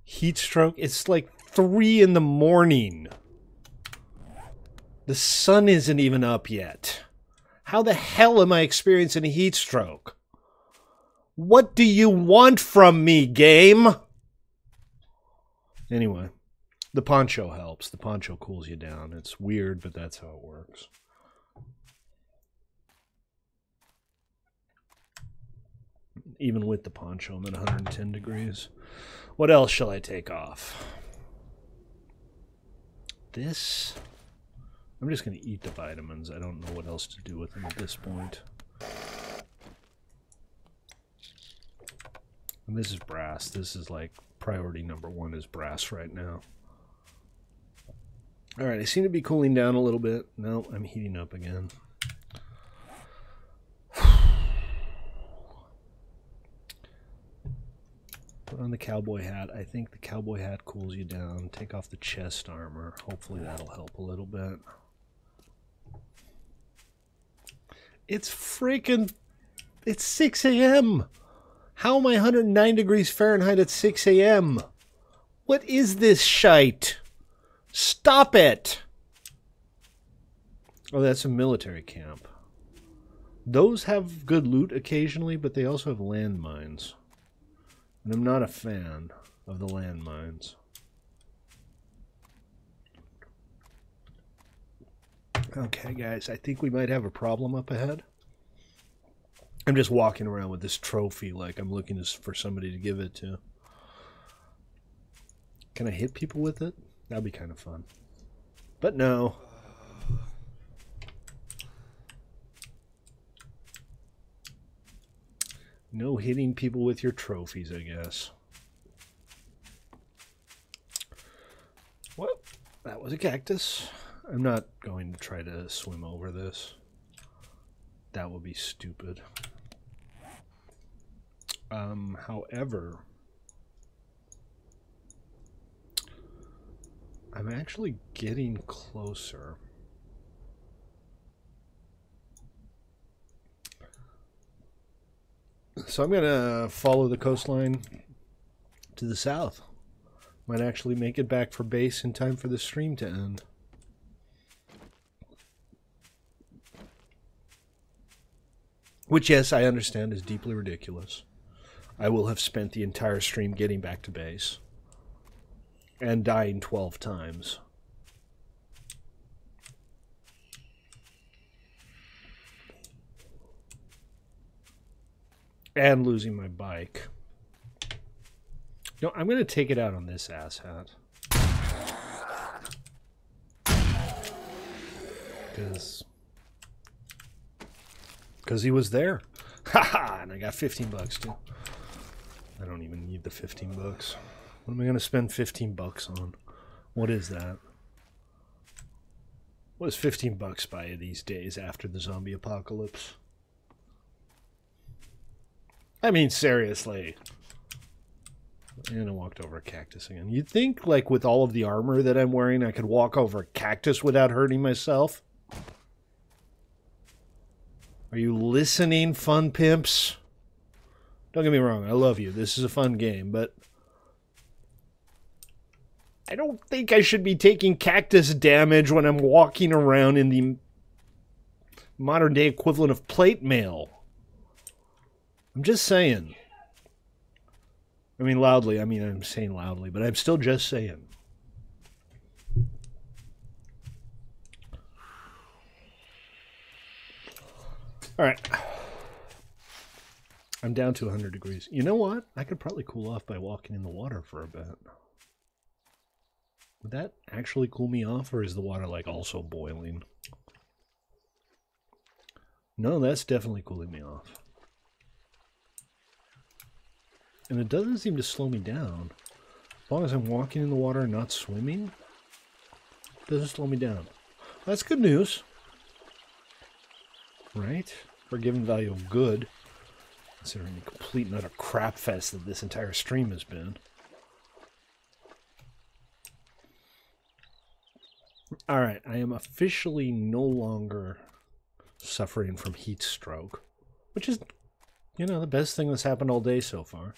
Speaker 1: Heat stroke? It's like 3 in the morning. The sun isn't even up yet. How the hell am I experiencing a heat stroke? What do you want from me, game? Anyway, the poncho helps. The poncho cools you down. It's weird, but that's how it works. Even with the poncho, I'm at 110 degrees. What else shall I take off? This? I'm just going to eat the vitamins. I don't know what else to do with them at this point. And this is brass. This is like priority number 1 is brass right now. Alright, I seem to be cooling down a little bit. No, I'm heating up again. Put on the cowboy hat. I think the cowboy hat cools you down. Take off the chest armor. Hopefully that'll help a little bit. It's freaking... It's 6 a.m. How am I 109 degrees Fahrenheit at 6 a.m.? What is this shite? Stop it! Oh, that's a military camp. Those have good loot occasionally, but they also have landmines. And I'm not a fan of the landmines. Okay, guys, I think we might have a problem up ahead. I'm just walking around with this trophy like I'm looking for somebody to give it to. Can I hit people with it? That'd be kind of fun. But no. No hitting people with your trophies, I guess. Well, that was a cactus. I'm not going to try to swim over this. That would be stupid. However, I'm actually getting closer. So I'm going to follow the coastline to the south. Might actually make it back for base in time for the stream to end. Which, yes, I understand is deeply ridiculous. I will have spent the entire stream getting back to base. And dying 12 times. And losing my bike. No, I'm going to take it out on this asshat. Because he was there. Haha, and I got 15 bucks too. I don't even need the 15 bucks. What am I going to spend 15 bucks on? What is that? What is 15 bucks buy these days after the zombie apocalypse? I mean, seriously. And I walked over a cactus again. You'd think, like, with all of the armor that I'm wearing, I could walk over a cactus without hurting myself. Are you listening, fun pimps? Don't get me wrong, I love you. This is a fun game, but I don't think I should be taking cactus damage when I'm walking around in the modern-day equivalent of plate mail. I'm just saying. I mean, loudly. I mean, I'm saying loudly, but I'm still just saying. All right. I'm down to 100 degrees. You know what? I could probably cool off by walking in the water for a bit. Would that actually cool me off, or is the water, like, also boiling? No, that's definitely cooling me off. And it doesn't seem to slow me down. As long as I'm walking in the water and not swimming, it doesn't slow me down. That's good news. Right? For a given value of good, considering the complete and utter crap fest that this entire stream has been. Alright, I am officially no longer suffering from heat stroke, which is, you know, the best thing that's happened all day so far.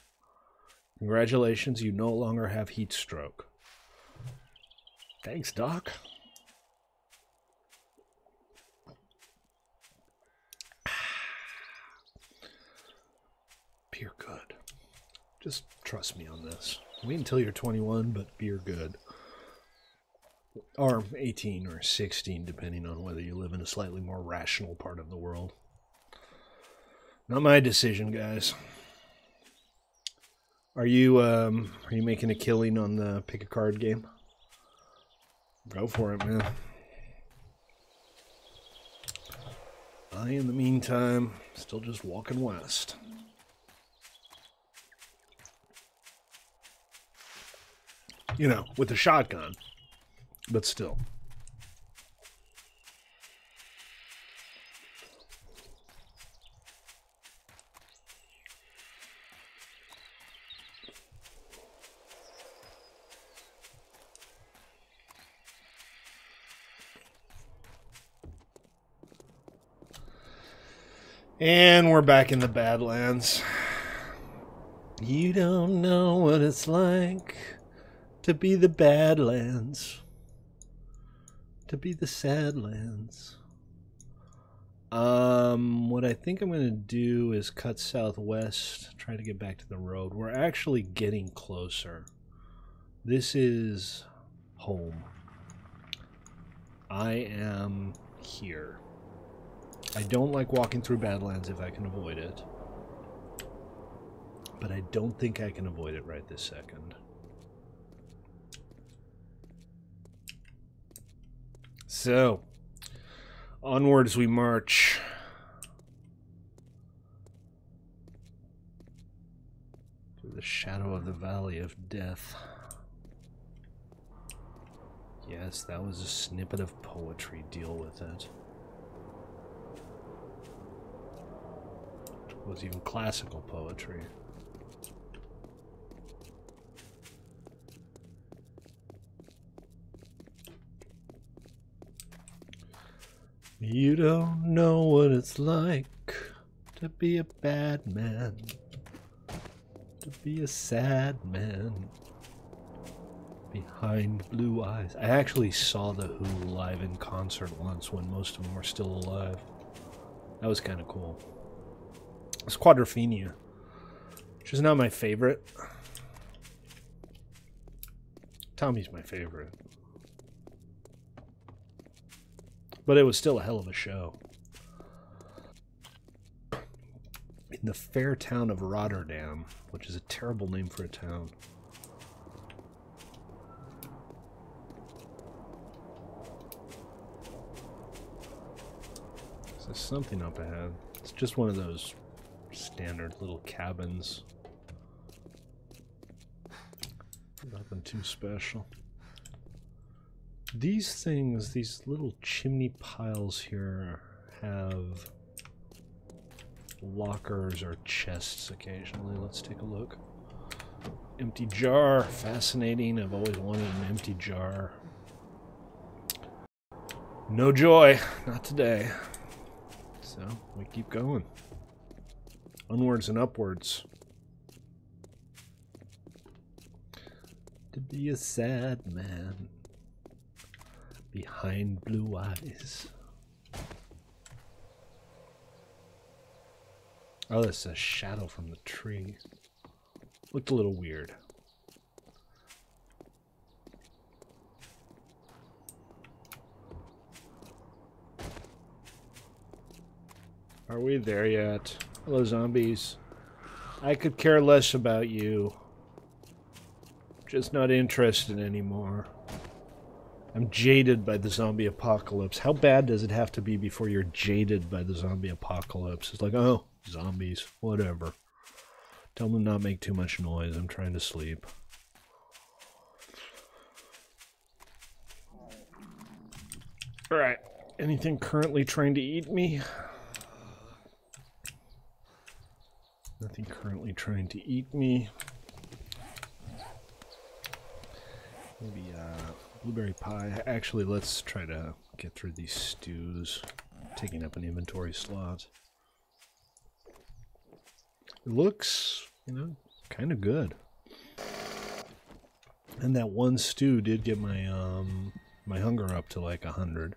Speaker 1: Congratulations, you no longer have heat stroke. Thanks, Doc. Beer good. Just trust me on this. Wait until you're 21, but beer good. Or 18 or 16, depending on whether you live in a slightly more rational part of the world. Not my decision, guys. Are you making a killing on the pick a card game? Go for it, man. I, in the meantime, still just walking west. You know, with a shotgun. But still. And we're back in the Badlands. You don't know what it's like to be the Badlands. To be the Sadlands. What I think I'm going to do is cut southwest, try to get back to the road. We're actually getting closer. This is home. I am here. I don't like walking through Badlands if I can avoid it. But I don't think I can avoid it right this second. So, onwards we march. Through the shadow of the valley of death. Yes, that was a snippet of poetry. Deal with it. It was even classical poetry. You don't know what it's like to be a bad man, to be a sad man behind blue eyes. I actually saw the Who live in concert once when most of them were still alive. That was kind of cool. It's Quadrophenia, which is not my favorite. Tommy's my favorite. But it was still a hell of a show. In the fair town of Rotterdam, which is a terrible name for a town. There's something up ahead. It's just one of those standard little cabins. Nothing too special. These things, these little chimney piles here have lockers or chests occasionally. Let's take a look. Empty jar, fascinating. I've always wanted an empty jar. No joy, not today. So we keep going. Onwards and upwards. To be a sad man behind blue eyes. Oh, that's a shadow from the tree. Looked a little weird. Are we there yet? Hello, zombies. I could care less about you. Just not interested anymore. I'm jaded by the zombie apocalypse. How bad does it have to be before you're jaded by the zombie apocalypse? It's like, oh, zombies, whatever. Tell them not make too much noise. I'm trying to sleep. Alright. Anything currently trying to eat me? Nothing currently trying to eat me. Maybe blueberry pie. Actually, let's try to get through these stews. Taking up an inventory slot. It looks, you know, kind of good. And that one stew did get my my hunger up to like 100.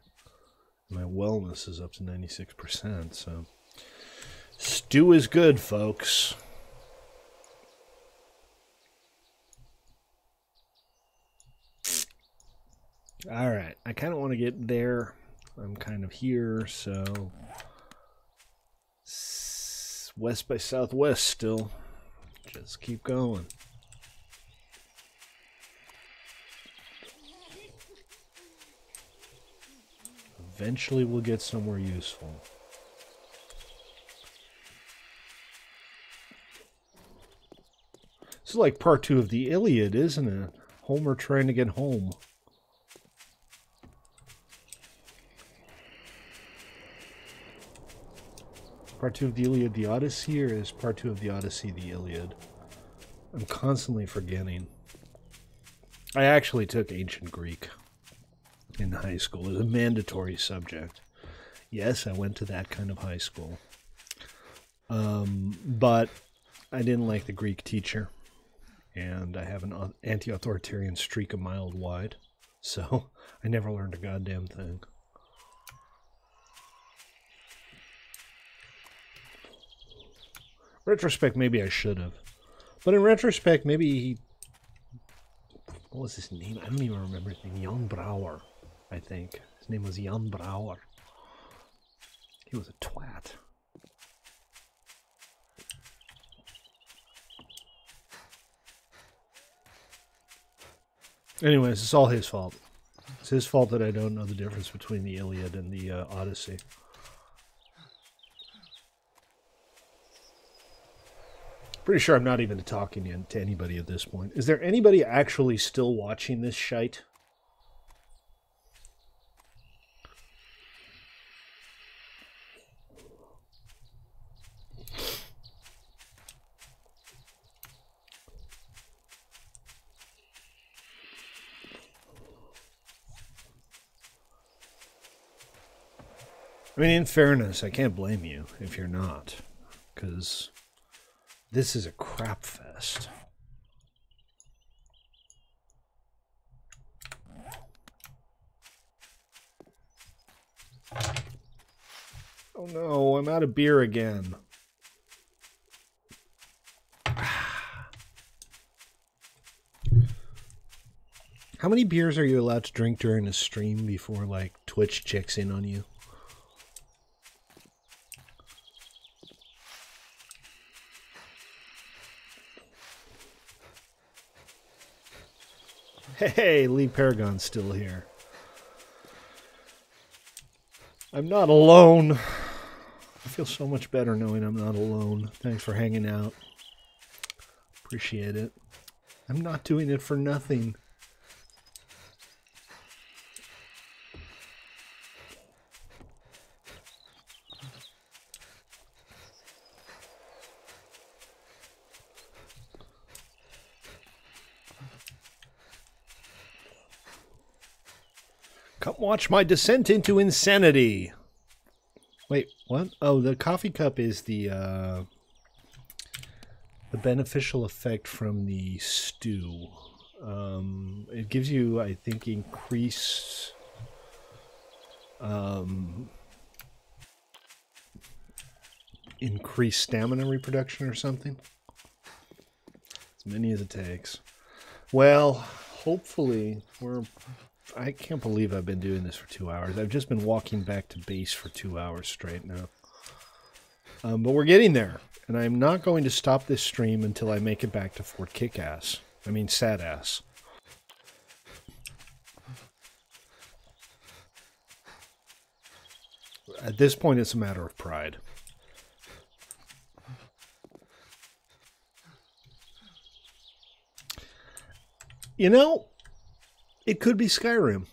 Speaker 1: My wellness is up to 96%, so stew is good, folks. Alright, I kind of want to get there. I'm kind of here, so west by southwest still. Just keep going. Eventually we'll get somewhere useful. This is like part 2 of the Iliad, isn't it? Homer trying to get home. Part 2 of the Iliad, the Odyssey, or is part 2 of the Odyssey the Iliad? I'm constantly forgetting. I actually took ancient Greek in high school as a mandatory subject. Yes, I went to that kind of high school. But I didn't like the Greek teacher, and I have an anti-authoritarian streak a mile wide, so I never learned a goddamn thing. Retrospect, maybe I should have. But in retrospect, maybe he... What was his name? I don't even remember his name. Jan Brouwer, I think. His name was Jan Brouwer. He was a twat. Anyways, it's all his fault. It's his fault that I don't know the difference between the Iliad and the Odyssey. Pretty sure I'm not even talking to anybody at this point. Is there anybody actually still watching this shite? I mean, in fairness, I can't blame you if you're not, because this is a crap fest. Oh no, I'm out of beer again. How many beers are you allowed to drink during a stream before, like, Twitch checks in on you? Hey, Lee Paragon's still here. I'm not alone. I feel so much better knowing I'm not alone. Thanks for hanging out. Appreciate it. I'm not doing it for nothing. Come watch my descent into insanity. Wait, what? Oh, the coffee cup is the beneficial effect from the stew. It gives you, I think, increased stamina reproduction or something. As many as it takes. Well, hopefully I can't believe I've been doing this for 2 hours. I've just been walking back to base for 2 hours straight now. But we're getting there. And I'm not going to stop this stream until I make it back to Fort Kickass. I mean, Sadass. At this point, it's a matter of pride. You know, it could be Skyrim.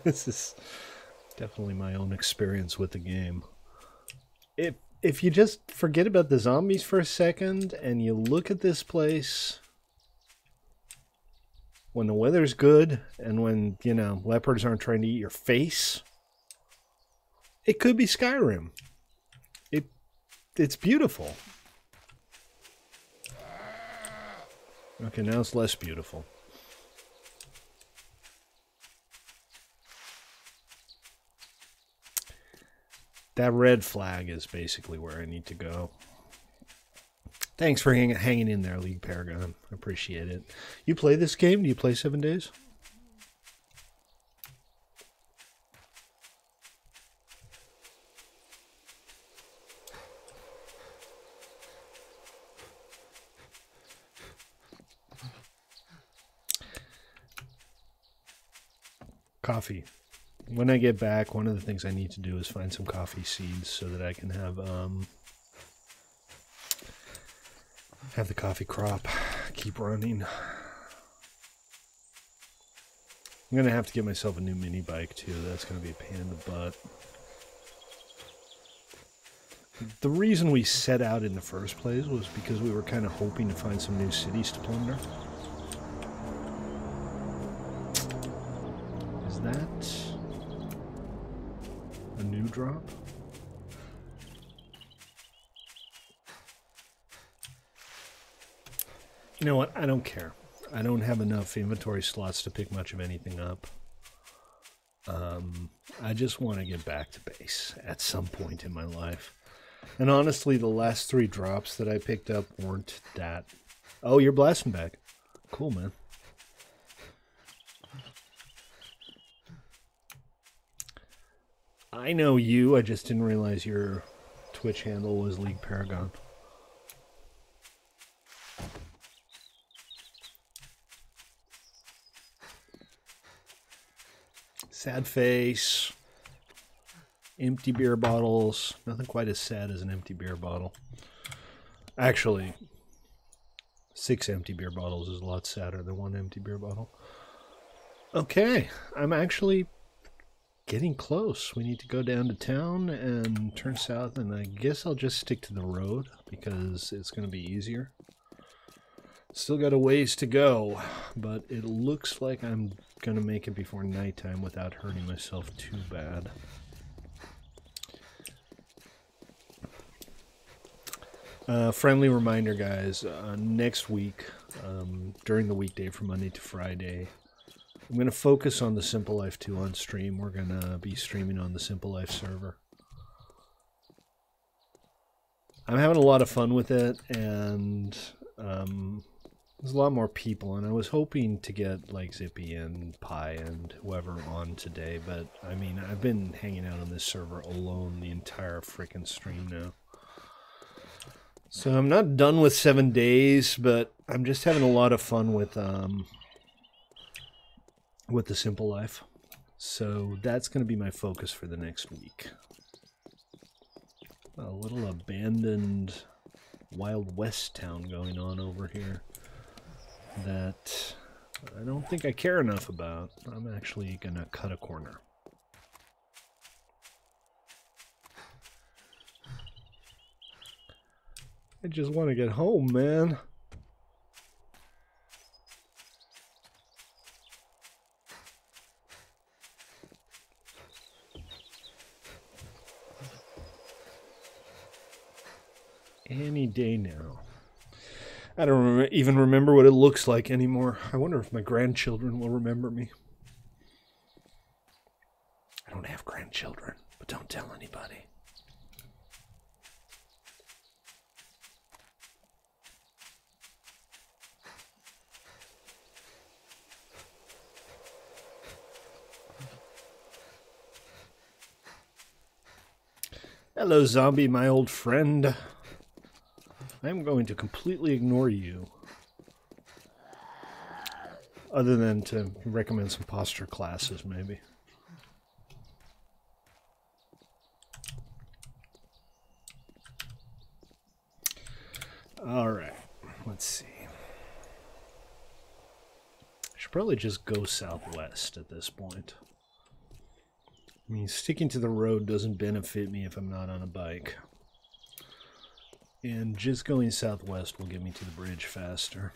Speaker 1: This is definitely my own experience with the game. If you just forget about the zombies for a second and you look at this place when the weather's good and when, you know, leopards aren't trying to eat your face, it could be Skyrim. It's beautiful. Okay, now it's less beautiful. That red flag is basically where I need to go. Thanks for hanging in there, League Paragon. I appreciate it. You play this game? Do you play 7 Days? Coffee. When I get back, one of the things I need to do is find some coffee seeds so that I can have the coffee crop keep running. I'm going to have to get myself a new mini bike too. That's going to be a pain in the butt. The reason we set out in the first place was because we were kind of hoping to find some new cities to plunder. Is that a new drop? You know what? I don't care. I don't have enough inventory slots to pick much of anything up. I just want to get back to base at some point in my life. And honestly, the last 3 drops that I picked up weren't that... Oh, you're blasting back. Cool, man. I know you, I just didn't realize your Twitch handle was League Paragon. Sad face. Empty beer bottles. Nothing quite as sad as an empty beer bottle. Actually, 6 empty beer bottles is a lot sadder than 1 empty beer bottle. Okay, I'm actually getting close. We need to go down to town and turn south, and I guess I'll just stick to the road because it's going to be easier. Still got a ways to go, but it looks like I'm going to make it before nighttime without hurting myself too bad. Friendly reminder, guys, next week, during the weekday from Monday to Friday, I'm going to focus on the Simple Life 2 on stream. We're going to be streaming on the Simple Life server. I'm having a lot of fun with it, and there's a lot more people, and I was hoping to get like Zippy and Pi and whoever on today, but I mean, I've been hanging out on this server alone the entire freaking stream now. So I'm not done with 7 days, but I'm just having a lot of fun with the Simple Life. So that's going to be my focus for the next week. A little abandoned Wild West town going on over here that I don't think I care enough about. I'm actually going to cut a corner. I just want to get home, man. Any day now. I don't even remember what it looks like anymore. I wonder if my grandchildren will remember me. I don't have grandchildren, but don't tell anybody. Hello, zombie, my old friend. I'm going to completely ignore you. Other than to recommend some posture classes, maybe. Alright, let's see. I should probably just go southwest at this point. I mean, sticking to the road doesn't benefit me if I'm not on a bike. And just going southwest will get me to the bridge faster.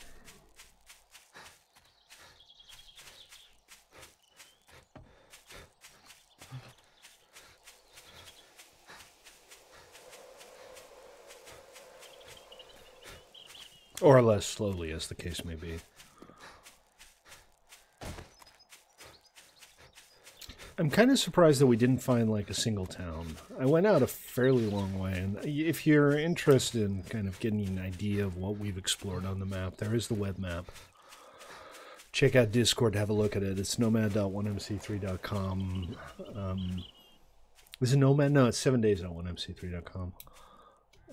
Speaker 1: Or less slowly, as the case may be. I'm kind of surprised that we didn't find like a single town. I went out a fairly long way, and if you're interested in kind of getting an idea of what we've explored on the map, there is the web map. Check out Discord to have a look at it. It's nomad.1mc3.com. Is it Nomad? No, it's 7days.1mc3.com.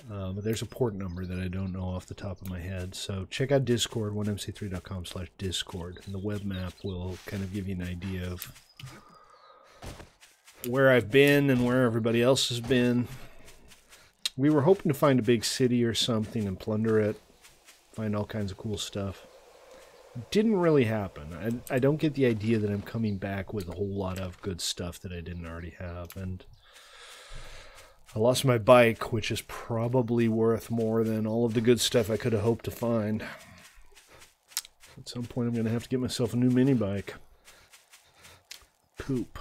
Speaker 1: But there's a port number that I don't know off the top of my head. So check out Discord, 1mc3.com/Discord. And the web map will kind of give you an idea of where I've been and where everybody else has been. We were hoping to find a big city or something and plunder it, find all kinds of cool stuff. Didn't really happen. I don't get the idea that I'm coming back with a whole lot of good stuff that I didn't already have, and I lost my bike, which is probably worth more than all of the good stuff I could have hoped to find. At some point I'm going to have to get myself a new mini bike. Poop.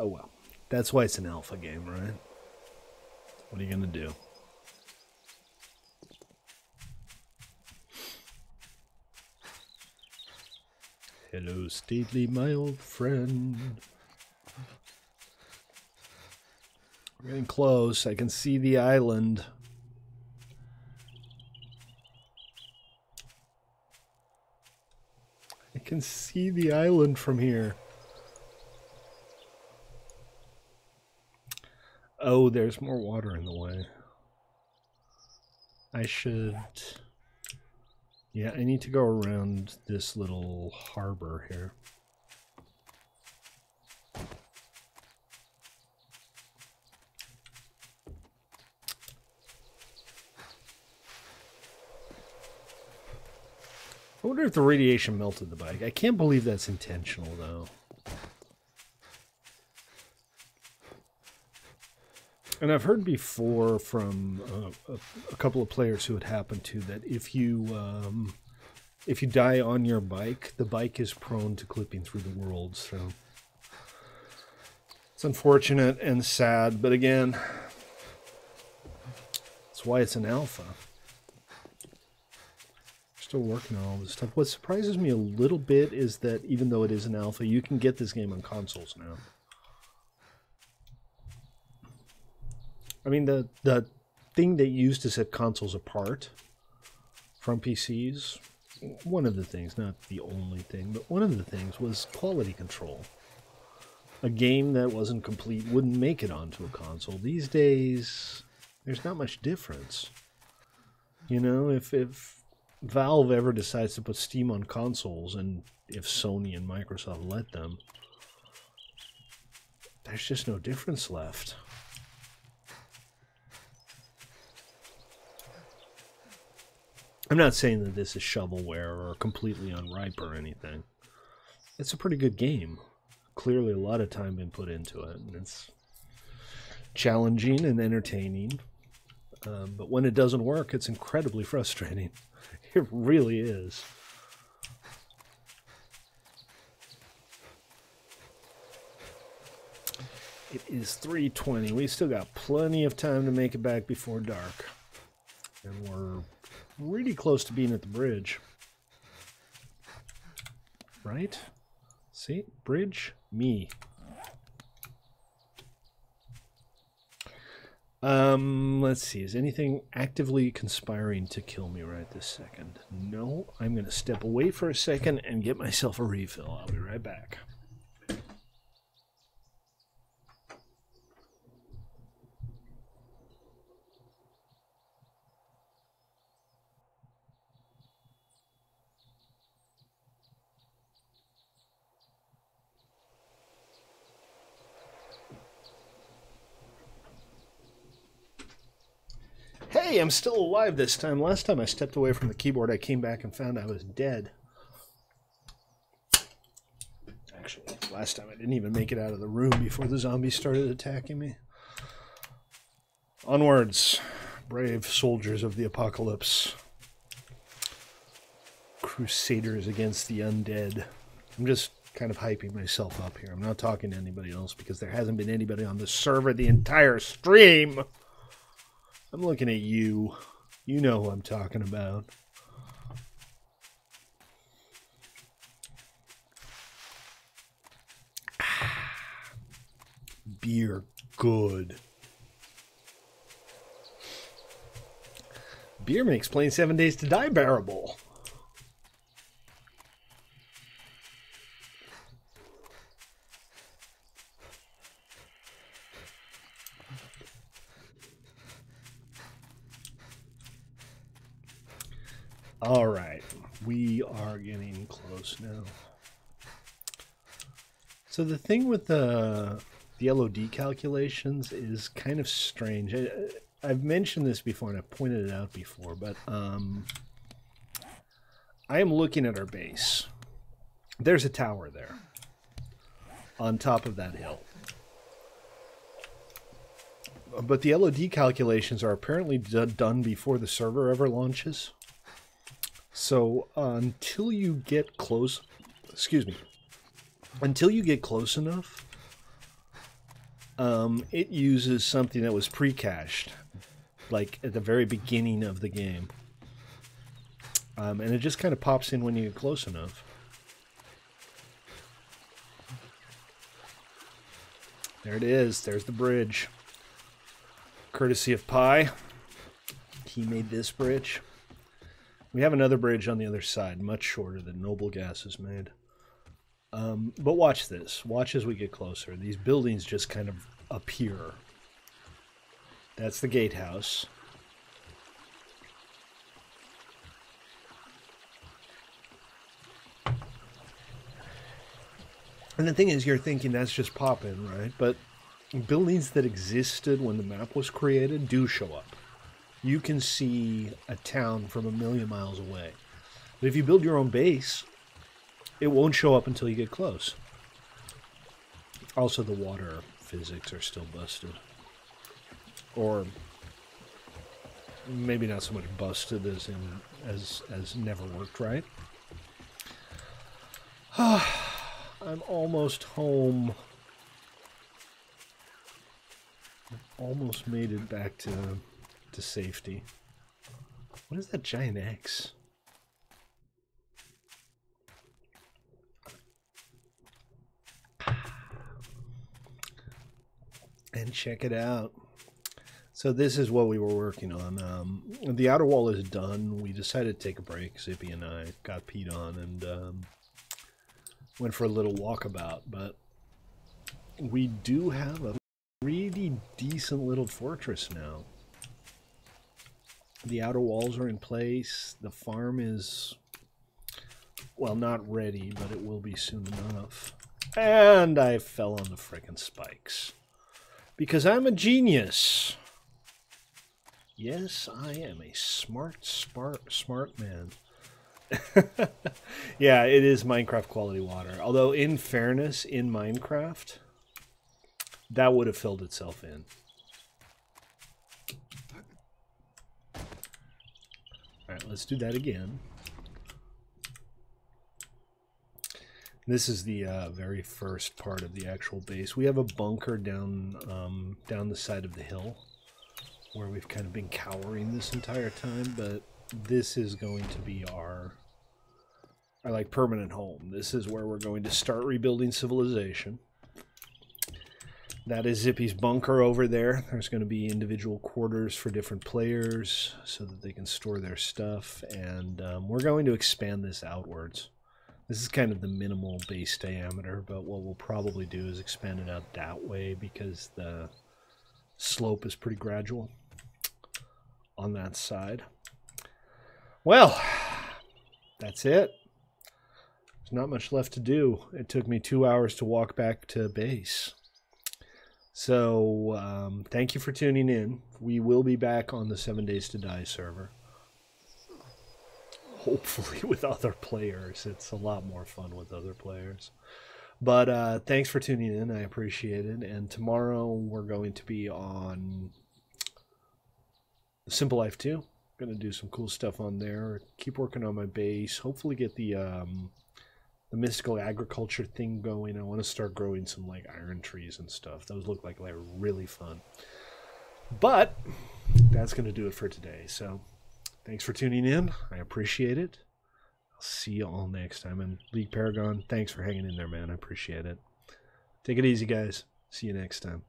Speaker 1: Oh well, that's why it's an alpha game, right? What are you gonna do? Hello, stately, my old friend. We're getting close. I can see the island. I can see the island from here. Oh, there's more water in the way. I should... Yeah, I need to go around this little harbor here. I wonder if the radiation melted the bike. I can't believe that's intentional, though. And I've heard before from a couple of players who it happened to that if you die on your bike, the bike is prone to clipping through the world. So it's unfortunate and sad, but again, that's why it's an alpha. Still working on all this stuff. What surprises me a little bit is that even though it is an alpha, you can get this game on consoles now. I mean, the thing that used to set consoles apart from PCs, one of the things, not the only thing, but one of the things was quality control. A game that wasn't complete wouldn't make it onto a console. These days, there's not much difference. You know, if Valve ever decides to put Steam on consoles, and if Sony and Microsoft let them, there's just no difference left. I'm not saying that this is shovelware or completely unripe or anything. It's a pretty good game. Clearly a lot of time been put into it, and it's challenging and entertaining. But when it doesn't work, it's incredibly frustrating. It really is. It is 3:20. We still got plenty of time to make it back before dark. And we're really close to being at the bridge. Right? See? Bridge? Me. Let's see. Is anything actively conspiring to kill me right this second? No. I'm going to step away for a second and get myself a refill. I'll be right back. Hey, I'm still alive this time. Last time I stepped away from the keyboard, I came back and found I was dead. Actually, last time I didn't even make it out of the room before the zombies started attacking me. Onwards, brave soldiers of the apocalypse. Crusaders against the undead. I'm just kind of hyping myself up here. I'm not talking to anybody else because there hasn't been anybody on the server the entire stream. I'm looking at you. You know who I'm talking about. Beer good. Beer makes playing 7 Days to Die bearable. All right, we are getting close now. So the thing with the LOD calculations is kind of strange. I've mentioned this before and I've pointed it out before, but I am looking at our base. There's a tower there on top of that hill. But the LOD calculations are apparently done before the server ever launches. So until you get close, until you get close enough, it uses something that was pre-cached, like at the very beginning of the game. And it just kind of pops in when you get close enough. There it is. There's the bridge. Courtesy of Pi. He made this bridge. We have another bridge on the other side, much shorter than Noble Gas has made. But watch this. Watch as we get closer. These buildings just kind of appear. That's the gatehouse. And the thing is, you're thinking that's just pop-in, right? But buildings that existed when the map was created do show up. You can see a town from a million miles away. But if you build your own base, it won't show up until you get close. Also, the water physics are still busted. Or maybe not so much busted as in as never worked right. I'm almost home. I've almost made it back to safety. What is that giant X? And check it out. So this is what we were working on. The outer wall is done. We decided to take a break. Zippy and I got peed on and went for a little walkabout. But we do have a really decent little fortress now. The outer walls are in place. The farm is, well, not ready, but it will be soon enough. And I fell on the frickin' spikes. Because I'm a genius. Yes, I am a smart man. Yeah, it is Minecraft quality water. Although, in fairness, in Minecraft, that would have filled itself in. Alright, let's do that again. This is the very first part of the actual base. We have a bunker down down the side of the hill where we've kind of been cowering this entire time, but this is going to be our like permanent home. This is where we're going to start rebuilding civilization. That is Zippy's bunker over there. There's going to be individual quarters for different players so that they can store their stuff, and we're going to expand this outwards. This is kind of the minimal base diameter, but what we'll probably do is expand it out that way because the slope is pretty gradual on that side. Well, that's it. There's not much left to do. It took me 2 hours to walk back to base. So, thank you for tuning in. We will be back on the 7 Days to Die server. Hopefully with other players. It's a lot more fun with other players. But thanks for tuning in. I appreciate it. And tomorrow we're going to be on Simple Life 2. Going to do some cool stuff on there. Keep working on my base. Hopefully get the mystical agriculture thing going. I want to start growing some like iron trees and stuff. Those look like they're really fun. But that's going to do it for today. So thanks for tuning in. I appreciate it. I'll see you all next time. And League Paragon, thanks for hanging in there, man. I appreciate it. Take it easy, guys. See you next time.